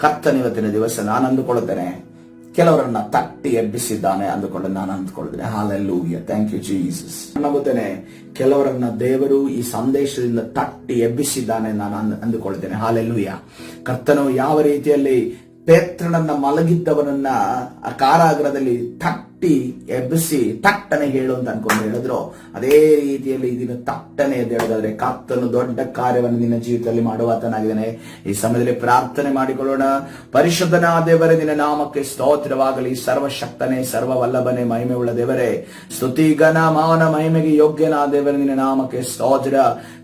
ಕರ್ತನ ಇವತ್ತಿನ ದಿವಸ ನಾನು ಅಂದುಕೊಳ್ಳುತ್ತೇನೆ ಕೆಲವರನ್ನ ತಟ್ಟಿ ಎಬ್ಬಿಸಿದ್ದಾನೆ ಅಂದುಕೊಂಡು ನಾನು ಅಂದುಕೊಳ್ಳುತ್ತೇನೆ. Hallelujah, thank you Jesus. ನಂಬುತ್ತೇನೆ ಕೆಲವರನ್ನ ದೇವರು ಈ ಸಂದೇಶದಿಂದ ತಟ್ಟಿ ಎಬ್ಬಿಸಿದ್ದಾನೆ ನಾನು ಅಂದುಕೊಳ್ಳುತ್ತೇನೆ. ಹಲ್ಲೆಲೂಯಾ. ಕರ್ತನು ಯಾವ ರೀತಿಯಲ್ಲಿ ಪೇತ್ರನನ್ನ ಮಲಗಿದ್ದವನನ್ನ ಆ ಕಾರಾಗೃಹದಲ್ಲಿ ತಟ್ಟಿ ಎಬ್ಬಿಸಿ ತಟ್ಟನೆ ಹೇಳು ಅಂತ ಅನ್ಕೊಂಡು ಹೇಳಿದ್ರು, ಅದೇ ರೀತಿಯಲ್ಲಿ ಇದನ್ನು ತಟ್ಟನೆ ಎದ್ದು ಹೇಳೋದಾದ್ರೆ ಕರ್ತನು ದೊಡ್ಡ ಕಾರ್ಯವನ್ನು ನಿನ್ನ ಜೀವಿತದಲ್ಲಿ ಮಾಡುವಾತನಾಗಿದ್ದಾನೆ. ಈ ಸಮಯದಲ್ಲಿ ಪ್ರಾರ್ಥನೆ ಮಾಡಿಕೊಳ್ಳೋಣ. ಪರಿಶುದ್ಧನಾದ ದೇವರೇ, ನಿನ್ನ ನಾಮಕ್ಕೆ ಸ್ತೋತ್ರವಾಗಲಿ. ಸರ್ವಶಕ್ತನೇ, ಸರ್ವವಲ್ಲಭನೇ, ಮಹಿಮೆ ಉಳ್ಳ ದೇವರೇ, ಸ್ತುತಿ ಘನ ಮಾನ ಮಹಿಮೆಗೆ ಯೋಗ್ಯನಾದ ದೇವರೇ, ನಿನ್ನ ನಾಮಕ್ಕೆ ಸ್ತೋತ್ರ.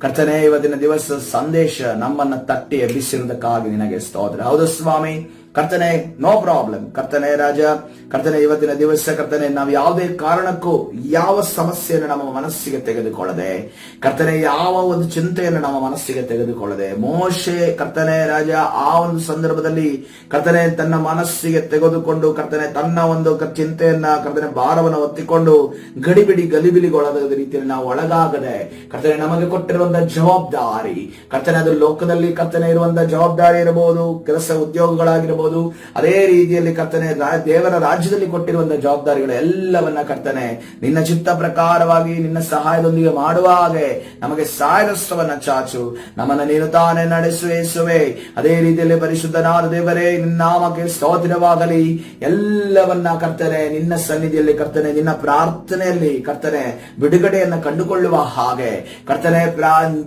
ಕರ್ತನೇ, ಇವತ್ತಿನ ದಿವಸ ಸಂದೇಶ ನಮ್ಮನ್ನ ತಟ್ಟಿ ಎಬ್ಬಿಸಿರುವುದಕ್ಕಾಗಿ ನಿನಗೆ ಸ್ತೋತ್ರ. ಹೌದು ಸ್ವಾಮಿ, ಕರ್ತನೆ, ನೋ ಪ್ರಾಬ್ಲಮ್. ಕರ್ತನೆ ರಾಜ, ಕರ್ತನೆ ಇವತ್ತಿನ ದಿವಸ ಕರ್ತನೆ ನಾವು ಯಾವುದೇ ಕಾರಣಕ್ಕೂ ಯಾವ ಸಮಸ್ಯೆಯನ್ನು ನಮ್ಮ ಮನಸ್ಸಿಗೆ ತೆಗೆದುಕೊಳ್ಳದೆ, ಕರ್ತನೆ ಯಾವ ಒಂದು ಚಿಂತೆಯನ್ನು ನಮ್ಮ ಮನಸ್ಸಿಗೆ ತೆಗೆದುಕೊಳ್ಳದೆ, ಮೋಶೆ ಕರ್ತನೆ ರಾಜ ಆ ಒಂದು ಸಂದರ್ಭದಲ್ಲಿ ಕರ್ತನೆ ತನ್ನ ಮನಸ್ಸಿಗೆ ತೆಗೆದುಕೊಂಡು ಕರ್ತನೆ ತನ್ನ ಒಂದು ಚಿಂತೆಯನ್ನ ಕರ್ತನೆ ಭಾರವನ್ನು ಹೊತ್ತಿಕೊಂಡು ಗಲಿಬಿಲಿಗೊಳದ ರೀತಿಯಲ್ಲಿ ನಾವು ಒಳಗಾಗದೆ, ಕರ್ತನೆ ನಮಗೆ ಕೊಟ್ಟಿರುವಂತಹ ಜವಾಬ್ದಾರಿ ಕರ್ತನೆ ಅದು ಲೋಕದಲ್ಲಿ ಕರ್ತನೆ ಇರುವಂತಹ ಜವಾಬ್ದಾರಿ ಇರಬಹುದು, ಕೆಲಸ ಉದ್ಯೋಗಗಳಾಗಿರಬಹುದು, ಅದೇ ರೀತಿಯಲ್ಲಿ ಕರ್ತನೆ ದೇವರ ರಾಜ್ಯದಲ್ಲಿ ಕೊಟ್ಟಿರುವಂತಹ ಜವಾಬ್ದಾರಿಗಳು ಎಲ್ಲವನ್ನ ಕರ್ತನೆ ನಿನ್ನ ಚಿತ್ತ ಪ್ರಕಾರವಾಗಿ ನಿನ್ನ ಸಹಾಯದೊಂದಿಗೆ ಮಾಡುವ ಹಾಗೆ ನಮಗೆ ಸಹಾಯದಸ್ತವನ್ನ ಚಾಚು, ನಮ್ಮನ್ನ ನೀನು ತಾನೇ ನಡೆಸುವೆ. ಅದೇ ರೀತಿಯಲ್ಲಿ ಪರಿಶುದ್ಧನಾದ ದೇವರೇ ನಿನ್ನ ನಾಮಕ್ಕೆ ಸ್ತೋತ್ರವಾಗಲಿ. ಎಲ್ಲವನ್ನ ಕರ್ತನೆ ನಿನ್ನ ಸನ್ನಿಧಿಯಲ್ಲಿ ಕರ್ತನೆ ನಿನ್ನ ಪ್ರಾರ್ಥನೆಯಲ್ಲಿ ಕರ್ತನೆ ಬಿಡುಗಡೆಯನ್ನ ಕಂಡುಕೊಳ್ಳುವ ಹಾಗೆ ಕರ್ತನೆ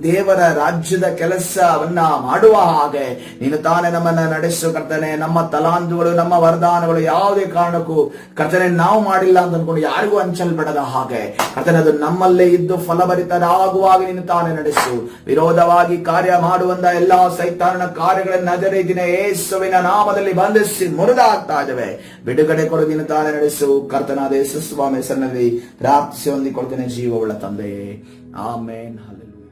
ದೇವರ ರಾಜ್ಯದ ಕೆಲಸವನ್ನ ಮಾಡುವ ಹಾಗೆ ನೀನು ತಾನೇ ನಮ್ಮನ್ನ ನಡೆಸು ಕರ್ತನೆ. ನಮ್ಮ ತಲಾಂತುಗಳು ನಮ್ಮ ವರದಾನಗಳು ಯಾವುದೇ ಕಾರಣಕ್ಕೂ ಕರ್ತನೆ ನಾವು ಮಾಡಿಲ್ಲ ಅಂತ ಅನ್ಕೊಂಡು ಯಾರಿಗೂ ಹಂಚಲ್ಪಡದ ಹಾಗೆ ಕರ್ತನೆ ಅದು ನಮ್ಮಲ್ಲೇ ಇದ್ದು ಫಲಭರಿತರಾಗುವಾಗ ನೀನು ತಾನೇ ನಡೆಸು. ವಿರೋಧವಾಗಿ ಕಾರ್ಯ ಮಾಡುವಂತ ಎಲ್ಲಾ ಸೈತಾನನ ಕಾರ್ಯಗಳನ್ನು ನಜರೇತಿನ ಯೇಸುವಿನ ನಾಮದಲ್ಲಿ ಬಂಧಿಸಿ ಮುರಿದಾಗ್ತಾ ಇದ್ದೇವೆ. ಬಿಡುಗಡೆ ಕೊಡು, ನೀನು ತಾನೇ ನಡೆಸು. ಕರ್ತನಾದ ಯೇಸು ಸ್ವಾಮಿ ಹೆಸರಿನಲ್ಲಿ ಪ್ರಾರ್ಥಿಸಿ ಹೊಂದಿಕೊಳ್ತೇನೆ ಜೀವವುಳ್ಳ ತಂದೆಯೇ, ಆಮೇನ್. ಹಲ್ಲೆಲೂಯಾ.